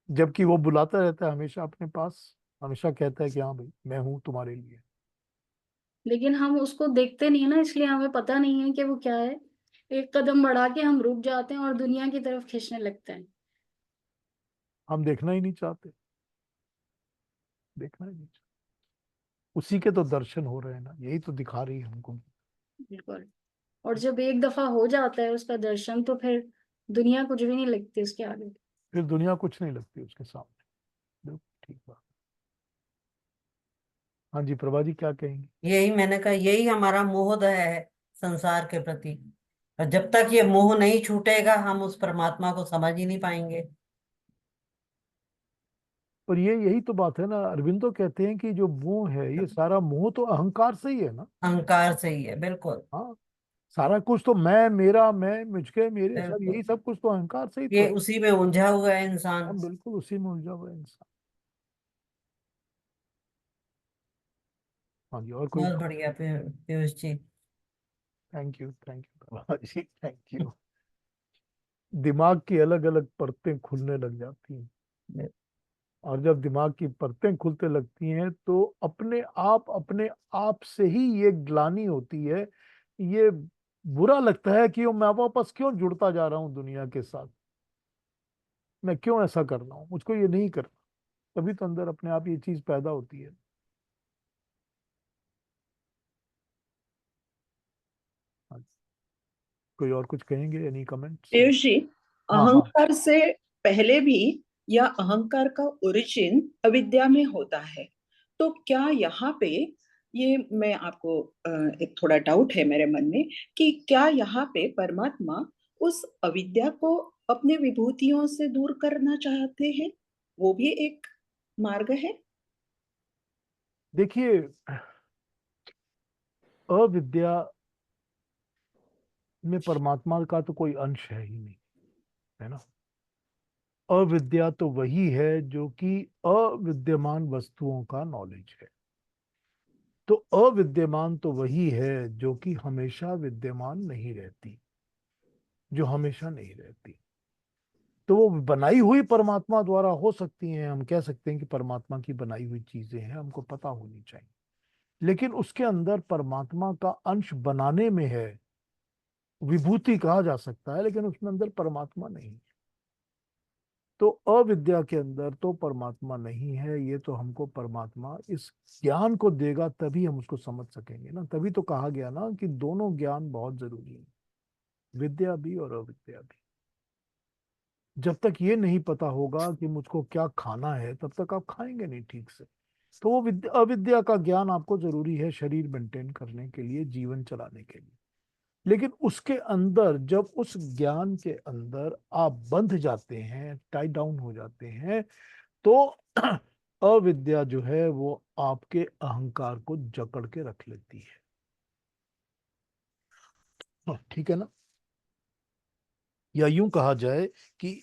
जबकि वो बुलाता रहता है हमेशा अपने पास, हमेशा कहता है कि हाँ भाई मैं हूं तुम्हारे लिए। लेकिन हम उसको देखते नहीं है ना, इसलिए हमें पता नहीं है कि वो क्या है। एक कदम बढ़ा के हम रुक जाते हैं और दुनिया की तरफ खींचने लगते हैं। हम देखना ही नहीं चाहते, देखना ही नहीं चाहते। उसी के तो दर्शन हो रहे हैं ना, यही तो दिखा रही है हमको। बिल्कुल। और जब एक दफा हो जाता है उसका दर्शन, तो फिर दुनिया कुछ भी नहीं लगती उसके आगे। फिर दुनिया कुछ नहीं लगती उसके सामने। बिल्कुल ठीक बात। हाँ जी, प्रभा जी क्या कहेंगी? यही मैंने कहा, यही हमारा मोह है संसार के प्रति। और जब तक ये मोह नहीं छूटेगा हम उस परमात्मा को समझ ही नहीं पाएंगे। और ये यही तो बात है ना, अरविंदो कहते हैं कि जो मोह है, ये सारा मोह तो अहंकार से ही है ना। अहंकार से ही है, बिल्कुल। हाँ, सारा कुछ तो मैं मेरा मैं मुझके मेरे सब, बिल्कुल, यही सब कुछ तो अहंकार से ही तो ये है। उसी में उलझा हुआ है इंसान। हम बिल्कुल उसी में उलझा हुआ है इंसान। हाँ जी, और कोई? बहुत बढ़िया Piyush ji. Thank you, thank you Prabha ji, thank you. दिमाग की अलग अलग परतें खुलने लग जाती हैं, और जब दिमाग की परतें खुलते लगती हैं तो अपने आप से ही ये ग्लानि होती है, ये बुरा लगता है कि मैं वापस क्यों जुड़ता जा रहा हूँ दुनिया के साथ, मैं क्यों ऐसा कर रहा हूँ, मुझको ये नहीं करना। तभी तो अंदर अपने आप ये चीज पैदा होती है। हाँ, कोई और कुछ कहेंगे, एनी कमेंट्स? पीयूष जी, हाँ हाँ। अहंकार से पहले भी या अहंकार का ओरिजिन अविद्या में होता है, तो क्या यहाँ पे, ये मैं आपको एक थोड़ा डाउट है मेरे मन में कि क्या यहाँ पे परमात्मा उस अविद्या को अपने विभूतियों से दूर करना चाहते हैं? वो भी एक मार्ग है। देखिए, अविद्या में परमात्मा का तो कोई अंश है ही नहीं, है ना। अविद्या तो वही है जो कि अविद्यमान वस्तुओं का नॉलेज है। तो अविद्यमान तो वही है जो कि हमेशा विद्यमान नहीं रहती, जो हमेशा नहीं रहती। तो वो बनाई हुई परमात्मा द्वारा हो सकती हैं, हम कह सकते हैं कि परमात्मा की बनाई हुई चीजें हैं, हमको पता होनी चाहिए, लेकिन उसके अंदर परमात्मा का अंश बनाने में है, विभूति कहा जा सकता है, लेकिन उसमें अंदर परमात्मा नहीं है। तो अविद्या के अंदर तो परमात्मा नहीं है, ये तो हमको परमात्मा इस ज्ञान को देगा, तभी हम उसको समझ सकेंगे ना। तभी तो कहा गया ना कि दोनों ज्ञान बहुत जरूरी है, विद्या भी और अविद्या भी। जब तक ये नहीं पता होगा कि मुझको क्या खाना है, तब तक आप खाएंगे नहीं ठीक से। तो वो अविद्या का ज्ञान आपको जरूरी है शरीर मेंटेन करने के लिए, जीवन चलाने के लिए। लेकिन उसके अंदर जब उस ज्ञान के अंदर आप बंध जाते हैं, टाई डाउन हो जाते हैं, तो अविद्या जो है वो आपके अहंकार को जकड़ के रख लेती है। ठीक है ना। या यूं कहा जाए कि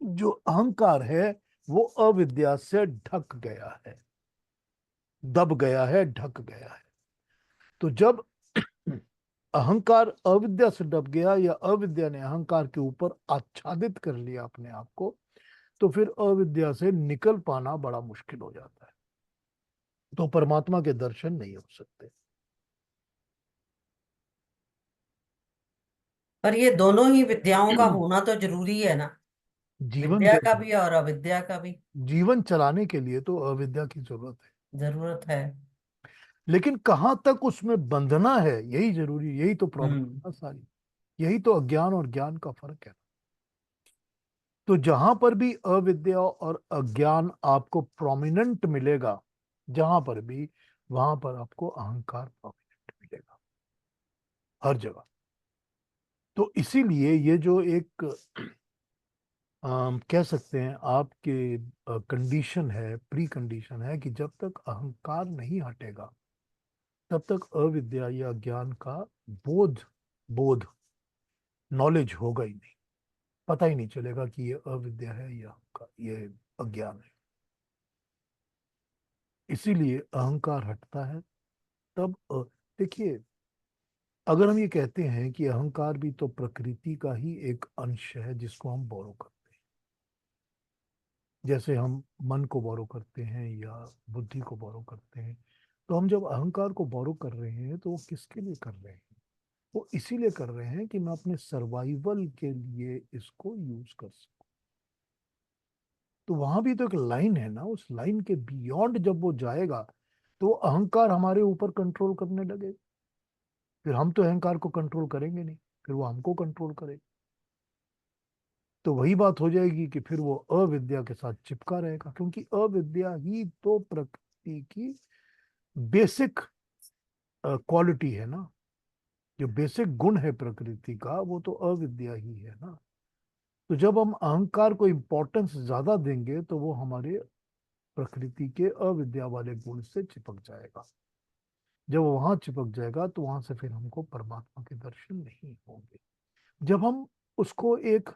जो अहंकार है वो अविद्या से ढक गया है, दब गया है, ढक गया है। तो जब अहंकार अविद्या से दब गया, या अविद्या ने अहंकार के ऊपर आच्छादित कर लिया अपने आप को, तो फिर अविद्या से निकल पाना बड़ा मुश्किल हो जाता है, तो परमात्मा के दर्शन नहीं हो सकते। पर ये दोनों ही विद्याओं का होना तो जरूरी है ना, जीवन विद्या के का भी और अविद्या का भी जीवन चलाने के लिए तो अविद्या की जरूरत है, जरूरत है। लेकिन कहां तक उसमें बंधना है यही जरूरी, यही तो हम्म। प्रॉब्लम है सारी। यही तो अज्ञान और ज्ञान का फर्क है। तो जहां पर भी अविद्या और अज्ञान आपको प्रोमिनेंट मिलेगा, जहां पर भी, वहां पर आपको अहंकार प्रोमिनेंट मिलेगा, हर जगह। तो इसीलिए ये जो एक कह सकते हैं आपके कंडीशन है, प्री कंडीशन है, कि जब तक अहंकार नहीं हटेगा, तब तक अविद्या या ज्ञान का बोध बोध नॉलेज होगा ही नहीं। पता ही नहीं चलेगा कि ये अविद्या है या ये अज्ञान है। इसीलिए अहंकार हटता है तब देखिए, अगर हम ये कहते हैं कि अहंकार भी तो प्रकृति का ही एक अंश है जिसको हम बोरो करते हैं, जैसे हम मन को बोरो करते हैं या बुद्धि को बोरो करते हैं, तो हम जब अहंकार को बोरो कर रहे हैं तो वो किसके लिए कर रहे हैं? वो इसीलिए कर रहे हैं कि मैं अपने सर्वाइवल के लिए इसको यूज कर सकूं। तो वहां भी तो एक लाइन है ना, उस लाइन के बियॉन्ड जब वो जाएगा, तो वो अहंकार हमारे ऊपर कंट्रोल करने लगे। फिर हम तो अहंकार को कंट्रोल करेंगे नहीं, फिर वो हमको कंट्रोल करेगा। तो वही बात हो जाएगी कि फिर वो अविद्या के साथ चिपका रहेगा, क्योंकि अविद्या ही तो प्रकृति की बेसिक क्वालिटी है ना। जो बेसिक गुण है प्रकृति का, वो तो अविद्या ही है ना। तो जब हम अहंकार को इम्पोर्टेंस ज्यादा देंगे, तो वो हमारे प्रकृति के अविद्या वाले गुण से चिपक जाएगा। जब वो वहां चिपक जाएगा, तो वहां से फिर हमको परमात्मा के दर्शन नहीं होंगे। जब हम उसको एक,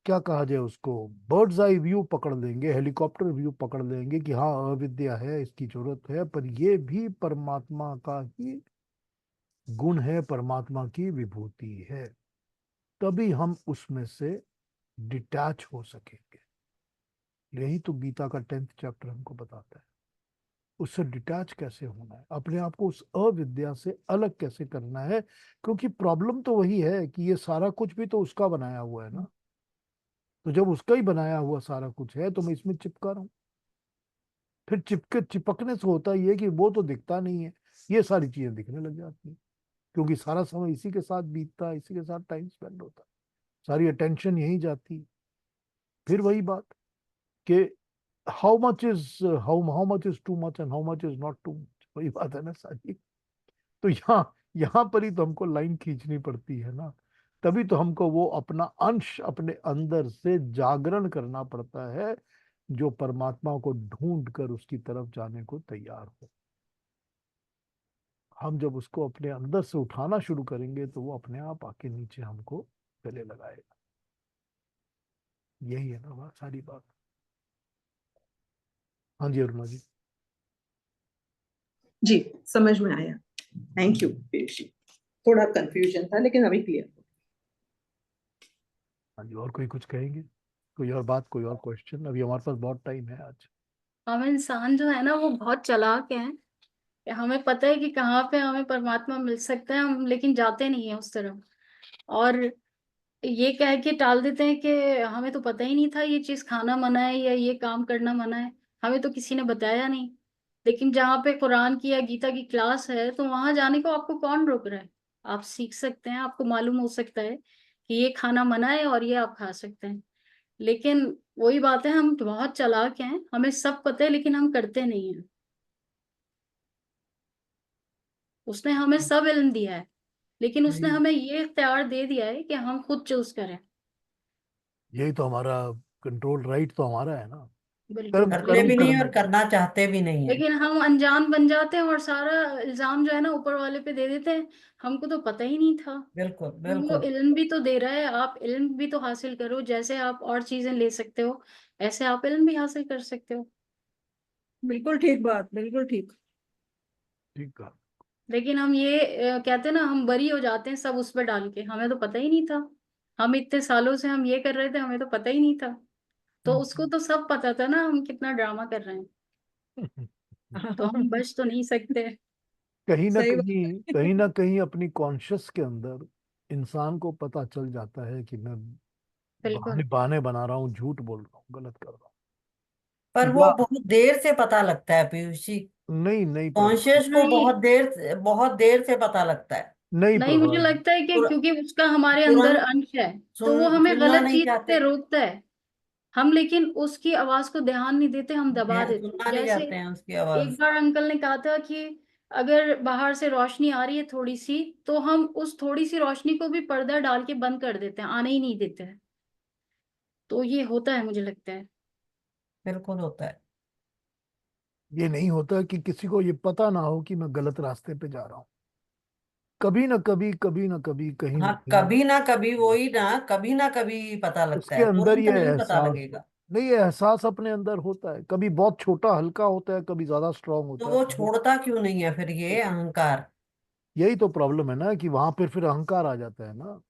क्या कहा जाए, उसको बर्ड्स आई व्यू पकड़ लेंगे, हेलीकॉप्टर व्यू पकड़ लेंगे कि हाँ अविद्या है, इसकी जरूरत है, पर ये भी परमात्मा का ही गुण है, परमात्मा की विभूति है, तभी हम उसमें से डिटैच हो सकेंगे। यही तो गीता का 10th चैप्टर हमको बताता है। उससे डिटैच कैसे होना है, अपने आप को उस अविद्या से अलग कैसे करना है, क्योंकि प्रॉब्लम तो वही है कि ये सारा कुछ भी तो उसका बनाया हुआ है ना। तो जब उसका ही बनाया हुआ सारा कुछ है, तो मैं इसमें चिपका रहा हूँ। फिर चिपकने से होता ही है कि वो तो दिखता नहीं है, ये सारी चीजें दिखने लग जाती हैं, क्योंकि सारा समय इसी के साथ बीतता है, इसी के साथ टाइम स्पेंड होता है, सारी अटेंशन यही जाती है। फिर वही बात कि how much is how much is too much and how much is not too much, वही बात है ना सारी। तो यहाँ यहाँ पर ही तो हमको लाइन खींचनी पड़ती है ना। तभी तो हमको वो अपना अंश अपने अंदर से जागरण करना पड़ता है, जो परमात्मा को ढूंढ कर उसकी तरफ जाने को तैयार हो। हम जब उसको अपने अंदर से उठाना शुरू करेंगे, तो वो अपने आप आके नीचे हमको गले लगाएगा। यही है ना बात, सारी बात। हाँ जी अरुणा जी। जी, समझ में आया। Thank you Piyush ji. थोड़ा कंफ्यूजन था, लेकिन अभी क्लियर हो हाँ जी, और कोई कुछ कहेंगे? कोई और बात, कोई और क्वेश्चन? अभी हमारे पास बहुत टाइम है आज। हम इंसान जो है ना वो बहुत चालाक हैं, कि हमें पता है कि कहाँ पे हमें परमात्मा मिल सकता है, हम लेकिन जाते नहीं है उस तरफ। और ये कह के टाल देते हैं कि हमें तो पता ही नहीं था ये चीज खाना मना है या ये काम करना मना है, हमें तो किसी ने बताया नहीं। लेकिन जहाँ पे कुरान की या गीता की क्लास है तो वहां जाने को आपको कौन रोक रहा है? आप सीख सकते हैं, आपको मालूम हो सकता है कि ये खाना मना है और ये आप खा सकते हैं। लेकिन वही बात है, हम बहुत चालाक हैं, हमें सब पता है लेकिन हम करते नहीं हैं। उसने हमें सब इल्म दिया है, लेकिन उसने नहीं, हमें ये इख्तियार दे दिया है कि हम खुद चूज करें। यही तो हमारा कंट्रोल, राइट तो हमारा है ना। बिल्कुल। कर्म करते कर्म भी नहीं करने और का। करना चाहते भी नहीं है। लेकिन हम अनजान बन जाते हैं और सारा इल्जाम जो है ना ऊपर वाले पे दे देते हैं, हमको तो पता ही नहीं था। बिल्कुल तो वो बिल्कुल। इल्म भी तो दे रहा है, आप इल्म भी तो हासिल करो, जैसे आप और चीजें ले सकते हो ऐसे आप इल्म भी हासिल कर सकते हो। बिल्कुल ठीक बात, बिल्कुल ठीक। ठीक है। लेकिन हम ये कहते हैं ना, हम बरी हो जाते हैं सब उस पर डाल के, हमें तो पता ही नहीं था। हम इतने सालों से हम ये कर रहे थे, हमें तो पता ही नहीं था। तो उसको तो सब पता था ना हम कितना ड्रामा कर रहे हैं। तो हम बच तो नहीं सकते। कहीं ना सही कहीं, बात। कहीं ना कहीं अपनी कॉन्शियस के अंदर इंसान को पता चल जाता है कि मैं बहाने बिल्कुल। बहाने बना रहा हूँ, झूठ बोल रहा हूँ, गलत कर रहा पर हूँ, वो या बहुत देर से पता लगता है पीयूष जी। नहीं, नहीं प्रभा, कॉन्शियस को नहीं, बहुत देर से पता लगता है। नहीं नहीं मुझे प्रभा जी। लगता है कि तुर, क्योंकि उसका हमारे अंदर तुरंत अंश है, तो वो हमें सुनना गलत नहीं चीज चाहते। से रोकता है। हम लेकिन उसकी आवाज को ध्यान नहीं देते, हम दबा देते हैं। सुनना नहीं जैसे चाहते हैं उसकी एक आवाज। बार अंकल ने कहा था कि अगर बाहर से रोशनी आ रही है थोड़ी सी, तो हम उस थोड़ी सी रोशनी को भी पर्दा डाल के बंद कर देते हैं, आने ही नहीं देते हैं। तो ये होता है मुझे लगता है। बिल्कुल होता है। ये नहीं होता कि किसी को ये पता ना हो कि मैं गलत रास्ते पे जा रहा हूँ। कभी ना कभी, कभी ना कभी, कहीं ना हाँ, कहीं कभी ना कभी, वही ना, कभी ना कभी पता लगता उसके है, अंदर तुरंत ये नहीं पता एहसास लगेगा। नहीं, ये एहसास अपने अंदर होता है। कभी बहुत छोटा हल्का होता है, कभी ज्यादा स्ट्रांग तो होता है, वो कभी। छोड़ता क्यों नहीं है फिर ये अहंकार? यही तो प्रॉब्लम है ना, कि वहां पर फिर अहंकार आ जाता है ना,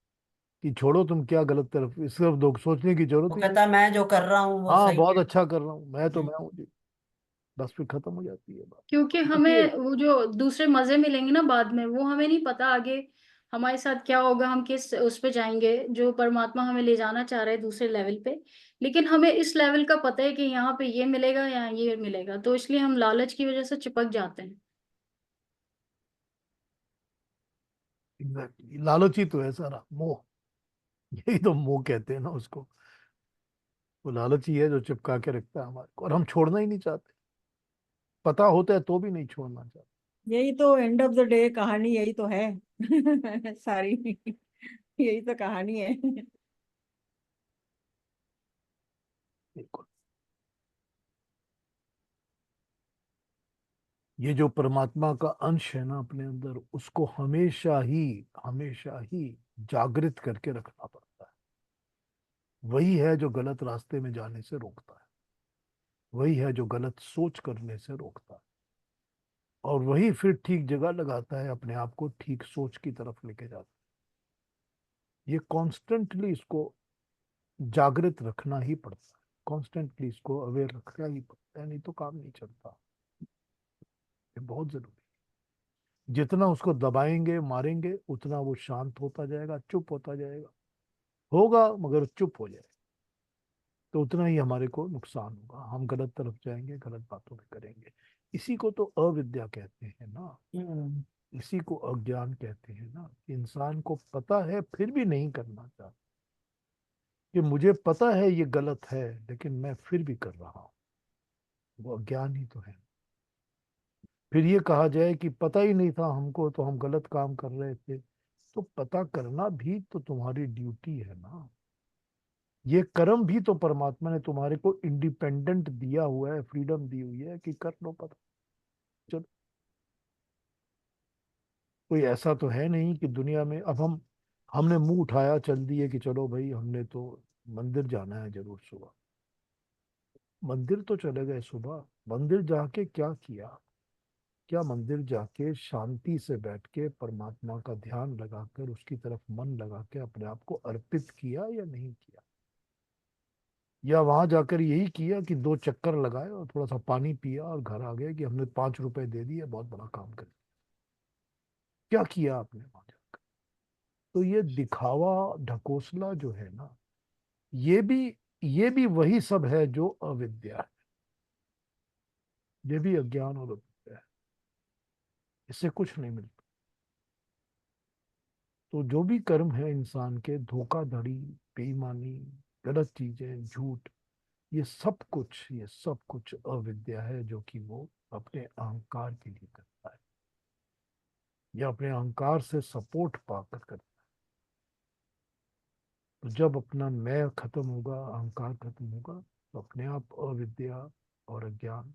कि छोड़ो, तुम क्या गलत तरफ, इस तरफ दो सोचने की वो जरूरत ही नहीं। कहता मैं जो कर रहा हूँ वो हाँ, सही बहुत है। अच्छा कर रहा हूँ, मैं तो हम्म, मैं हूँ जी। बस फिर खत्म हो जाती है बात। क्योंकि देखिए, हमें वो जो दूसरे मजे मिलेंगे ना बाद में, वो हमें नहीं पता आगे हमारे साथ क्या होगा, हम किस उस पे जाएंगे जो परमात्मा हमें ले जाना चाह रहे हैं दूसरे लेवल पे। लेकिन हमें इस लेवल का पता है कि यहाँ पे ये मिलेगा या ये मिलेगा, तो इसलिए हम लालच की वजह से चिपक जाते हैं। एग्जैक्टली, लालची तो है सारा मोह। यही तो मोह कहते हैं ना उसको। वो लालची है जो चिपका के रखता है हमारे को, और हम छोड़ना ही नहीं चाहते। पता होता है तो भी नहीं छोड़ना चाहते। यही तो एंड ऑफ द डे कहानी, यही तो है। सारी यही तो कहानी है। बिल्कुल। ये जो परमात्मा का अंश है ना अपने अंदर, उसको हमेशा ही जागृत करके रखना पड़ता है। वही है जो गलत रास्ते में जाने से रोकता है। वही है जो गलत सोच करने से रोकता है। और वही फिर ठीक जगह लगाता है, अपने आप को ठीक सोच की तरफ लेके जाता है। ये कॉन्स्टेंटली इसको जागृत रखना ही पड़ता है। कॉन्स्टेंटली इसको अवेयर रखना ही पड़ता है, नहीं तो काम नहीं चलता। ये बहुत जरूरी है। जितना उसको दबाएंगे, मारेंगे, उतना वो शांत होता जाएगा, चुप होता जाएगा। होगा मगर चुप हो जाए, तो उतना ही हमारे को नुकसान होगा। हम गलत तरफ जाएंगे, गलत बातों में करेंगे। इसी को तो अविद्या कहते हैं ना। हम्म, इसी को अज्ञान कहते हैं ना, कि इंसान को पता है फिर भी नहीं करना चाहता। कि मुझे पता है ये गलत है, लेकिन मैं फिर भी कर रहा हूँ। वो अज्ञान ही तो है। फिर ये कहा जाए कि पता ही नहीं था हमको, तो हम गलत काम कर रहे थे। तो पता करना भी तो तुम्हारी ड्यूटी है ना। ये कर्म भी तो परमात्मा ने तुम्हारे को इंडिपेंडेंट दिया हुआ है, फ्रीडम दी हुई है कि कर लो पता। चलो, कोई ऐसा तो है नहीं कि दुनिया में अब हमने मुंह उठाया, चल दिए कि चलो भाई, हमने तो मंदिर जाना है जरूर सुबह। मंदिर तो चले गए सुबह, मंदिर जाके क्या किया? क्या मंदिर जाके शांति से बैठ के परमात्मा का ध्यान लगाकर उसकी तरफ मन लगा के अपने आप को अर्पित किया या नहीं किया? या वहां जाकर यही किया कि 2 चक्कर लगाए और थोड़ा सा पानी पिया और घर आ गए कि हमने 5 रुपए दे दिए, बहुत बड़ा काम कर दिया? क्या किया आपने वहां जाकर? तो ये दिखावा ढकोसला जो है ना, ये भी ये भी वही सब है जो अविद्या है। ये भी अज्ञान और अविद्या है, इससे कुछ नहीं मिलता। तो जो भी कर्म है इंसान के, धोखाधड़ी, बेईमानी, गलत चीजें, झूठ, ये सब कुछ अविद्या है, जो कि वो अपने अहंकार के लिए करता है या अपने अहंकार से सपोर्ट पाकर करता है। तो जब अपना मैं खत्म होगा, अहंकार खत्म होगा, तो अपने आप अविद्या और अज्ञान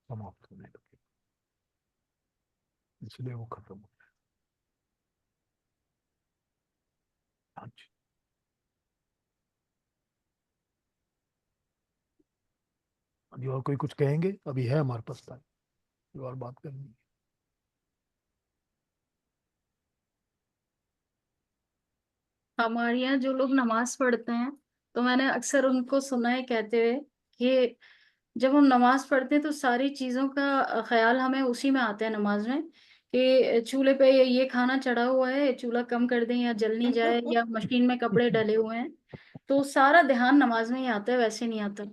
समाप्त होने लगेगा, इसलिए वो खत्म हो जाए। हाँ जी। अभी और कोई कुछ कहेंगे? अभी है हमारे पास टाइम, कोई और बात करनी है? हमारे यहाँ जो लोग नमाज पढ़ते हैं, तो मैंने अक्सर उनको सुना है कहते हुए कि जब हम नमाज पढ़ते हैं तो सारी चीजों का ख्याल हमें उसी में आता है नमाज में, कि चूल्हे पे ये खाना चढ़ा हुआ है, चूल्हा कम कर दें या जल नहीं जाए, या मशीन में कपड़े डले हुए हैं। तो सारा ध्यान नमाज में ही आता है, वैसे नहीं आता।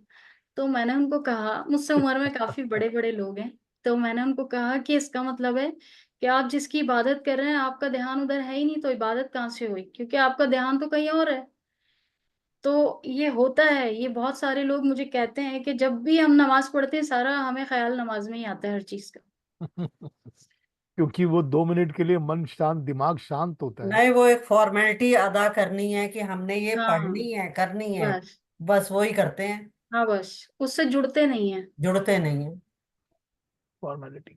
तो मैंने उनको कहा, मुझसे उम्र में काफी बड़े बड़े लोग हैं, तो मैंने उनको कहा कि इसका मतलब है कि आप जिसकी इबादत कर रहे हैं आपका ध्यान उधर है ही नहीं, तो इबादत कहाँ से हुई, क्योंकि आपका ध्यान तो कहीं और है। तो ये होता है, ये बहुत सारे लोग मुझे कहते हैं कि जब भी हम नमाज पढ़ते हैं सारा हमें ख्याल नमाज में ही आता है हर चीज का। क्योंकि वो 2 मिनट के लिए मन शांत, दिमाग शांत होता है ना। नहीं, वो एक फॉर्मेलिटी अदा करनी है कि हमने ये हाँ पढ़नी है, करनी है, बस। बस वही करते हैं, हाँ बस, उससे जुड़ते नहीं है। जुड़ते नहीं है। फॉर्मेलिटी।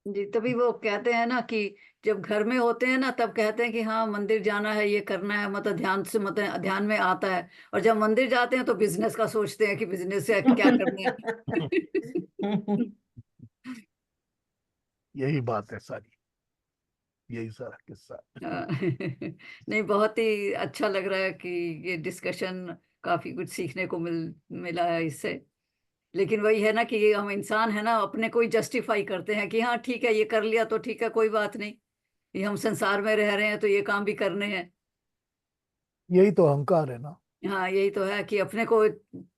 जी, तभी वो कहते हैं ना कि जब घर में होते हैं ना तब कहते हैं कि हाँ मंदिर जाना है, ये करना है, मतलब ध्यान से, मतलब ध्यान में आता है। और जब मंदिर जाते हैं तो बिजनेस का सोचते हैं कि बिजनेस से क्या करना है। यही बात है सारी, यही सारा किस्सा है। हाँ। नहीं, बहुत ही अच्छा लग रहा है कि ये डिस्कशन, काफी कुछ सीखने को मिला है इससे। लेकिन वही है ना कि ये हम इंसान है ना, अपने को ही जस्टिफाई करते हैं कि हाँ ठीक है, ये कर लिया तो ठीक है, कोई बात नहीं, ये हम संसार में रह रहे हैं तो ये काम भी करने हैं। यही तो अहंकार है ना। हाँ, यही तो है कि अपने को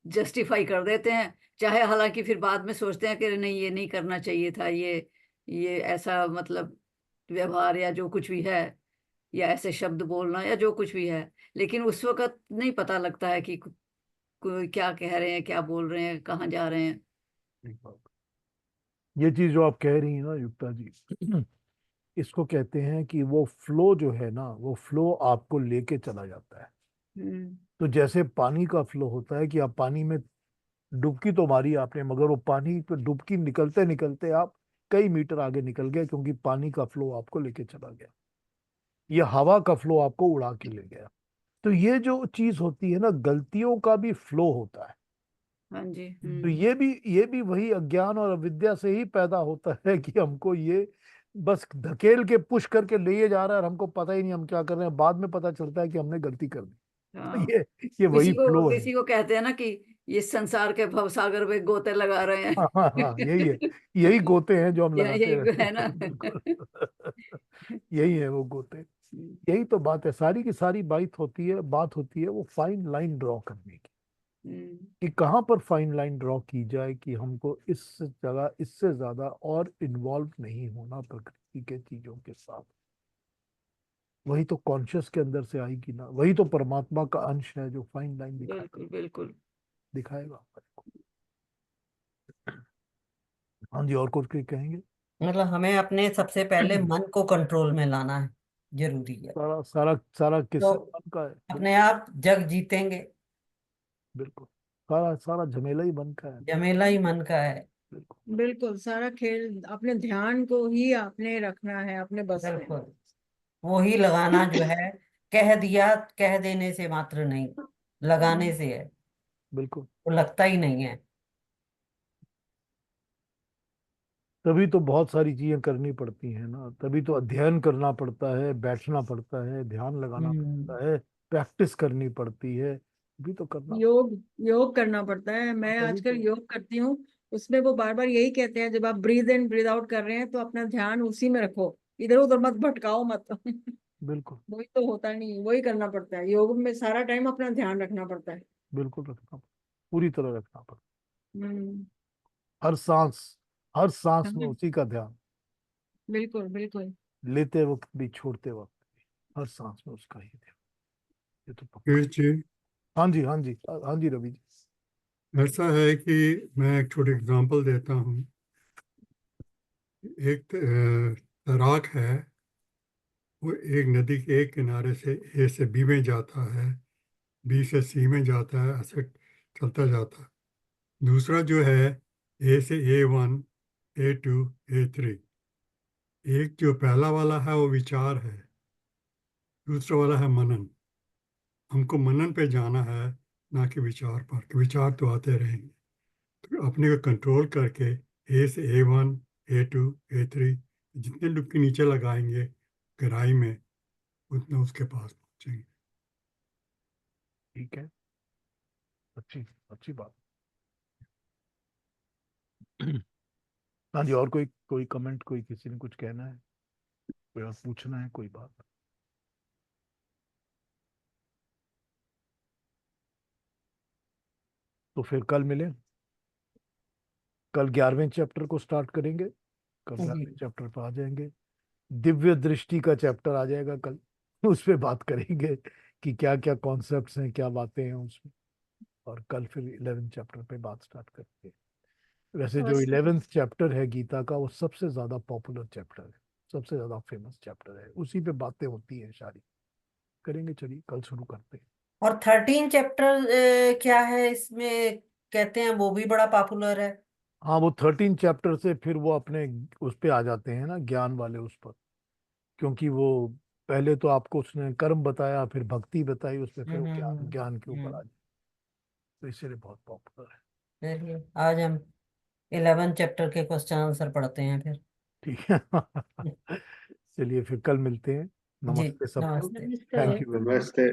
जस्टिफाई कर देते हैं, चाहे हालांकि फिर बाद में सोचते हैं कि नहीं, ये नहीं करना चाहिए था, ये ऐसा मतलब व्यवहार या जो कुछ भी है, या ऐसे शब्द बोलना या जो कुछ भी है। लेकिन उस वक्त नहीं पता लगता है कि कोई क्या कह रहे हैं, क्या बोल रहे हैं, कहाँ जा रहे हैं। एक बात, ये चीज जो आप कह रही हैं ना युक्ता जी, इसको कहते हैं कि वो फ्लो जो है ना, वो फ्लो आपको लेके चला जाता है। हम्म। तो जैसे पानी का फ्लो होता है कि आप पानी में डुबकी तो मारी आपने, मगर वो पानी पे डुबकी निकलते निकलते आप कई मीटर आगे निकल गए, क्योंकि पानी का फ्लो आपको लेके चला गया। ये हवा का फ्लो आपको उड़ा के ले गया। तो ये जो चीज होती है ना, गलतियों का भी फ्लो होता है। हाँ जी। तो हम्म। ये भी वही अज्ञान और अविद्या से ही पैदा होता है कि हमको ये बस धकेल के पुश करके ले जा रहा है और हमको पता ही नहीं हम क्या कर रहे हैं, बाद में पता चलता है कि हमने गलती कर दी। तो हाँ, ये वही फ्लो है। इसी को कहते हैं ना कि ये संसार के भवसागर में गोते लगा रहे हैं। हाँ हाँ हाँ, यही है। यही गोते हैं जो हम लगाते यही रहते है ना। हैं। बिल्कुल। यही है वो गोते। यही तो बात है, सारी की सारी बात होती है वो फाइन लाइन ड्रॉ करने की, हम्म। कि कहाँ पर फाइन लाइन ड्रॉ की जाए कि हमको इस जगह इससे ज्यादा और इन्वॉल्व नहीं होना प्रकृति के चीजों के साथ। वही तो कॉन्शियस के अंदर से आएगी ना, वही तो परमात्मा का अंश है जो फाइन लाइन बिल्कुल बिल्कुल। दिखाएगा हमारे को। हाँ जी, और कुछ कहेंगे? मतलब हमें अपने सबसे पहले मन को कंट्रोल में लाना है, जरूरी है। सारा सारा सारा तो किस्सा मन का है, अपने बिल्कुल। आप जग जीतेंगे। बिल्कुल, सारा सारा झमेला ही मन का है। झमेला ही मन का है। बिल्कुल। बिल्कुल, सारा खेल अपने ध्यान को ही आपने रखना है अपने बस में। बिल्कुल, वो ही लगाना जो है, कह दिया, कह देने से मात्र नहीं, लगाने से है। बिल्कुल। वो लगता ही नहीं है। तभी तो बहुत सारी चीजें करनी पड़ती हैं ना, तभी तो अध्ययन करना पड़ता है, बैठना पड़ता है, ध्यान लगाना पड़ता है, प्रैक्टिस करनी पड़ती है, तभी तो करना। योग योग करना पड़ता है। मैं तभी आजकल तो योग करती हूँ, उसमें वो बार बार यही कहते हैं, जब आप ब्रीद इन ब्रीद आउट कर रहे हैं तो अपना ध्यान उसी में रखो, इधर उधर मत भटकाओ मत। बिल्कुल वही तो होता नहीं, वही करना पड़ता है। योग में सारा टाइम अपना ध्यान रखना पड़ता है। बिल्कुल रखना पड़ता, पूरी तरह रखना पड़ता, हम्म। हर सांस, हर सांस में हाँ, उसी का ध्यान, बिल्कुल बिल्कुल। लेते वक्त भी छोड़ते वक्त भी, हर सांस में उसका ही ध्यान। ये तो पक्का। कीर्ति जी, हाँ जी, हाँ जी, हाँ जी रवि जी। ऐसा है कि मैं एक छोटी एग्जांपल देता हूँ। एक तैराक है, वो एक नदी के एक किनारे से ए से बी में जाता है, बी से सी में जाता है, ऐसे चलता जाता है। दूसरा जो है ए से A1, A2, A3। एक जो पहला वाला है वो विचार है, दूसरा वाला है मनन। हमको मनन पे जाना है, ना कि विचार पर, कि विचार तो आते रहेंगे। तो अपने को कंट्रोल करके ए से A1, A2, A3 जितने डुबकी नीचे लगाएंगे गहराई में, उतना उसके पास पहुंचेंगे। ठीक है, अच्छी अच्छी बात। हाँ जी, और कोई कोई कमेंट, कोई किसी ने कुछ कहना है, कोई और पूछना है, कोई बात? तो फिर कल मिले, कल 11वें चैप्टर को स्टार्ट करेंगे, कल जी 11वें चैप्टर पर आ जाएंगे। दिव्य दृष्टि का चैप्टर आ जाएगा कल, उस पे बात करेंगे कि क्या क्या कॉन्सेप्ट्स हैं, क्या बातें हैं उसमें। और कल फिर 11वें चैप्टर पे बात स्टार्ट करेंगे। वैसे जो बस 11वें चैप्टर है गीता का, वो सबसे ज्यादा पॉपुलर चैप्टर है, सबसे ज्यादा फेमस चैप्टर है, उसी पे बातें होती हैं सारी। करेंगे, चलिए कल शुरू करते हैं। और 13 चैप्टर क्या है इसमें, कहते हैं वो भी बड़ा पॉपुलर है। हाँ, वो 13 चैप्टर से फिर वो अपने उस पे आ जाते हैं ना, ज्ञान वाले उस पर। क्योंकि वो पहले तो आपको उसने कर्म बताया, फिर भक्ति बताई, उसमें फिर वो ज्ञान ज्ञान के ऊपर आ जाए, तो इसीलिए बहुत पॉपुलर है। चलिए आज हम 11 चैप्टर के क्वेश्चन आंसर पढ़ते हैं फिर। ठीक है। चलिए फिर कल मिलते हैं। जी नमस्ते सबको। नमस्ते। नमस्ते। Thank you very much. नमस्ते।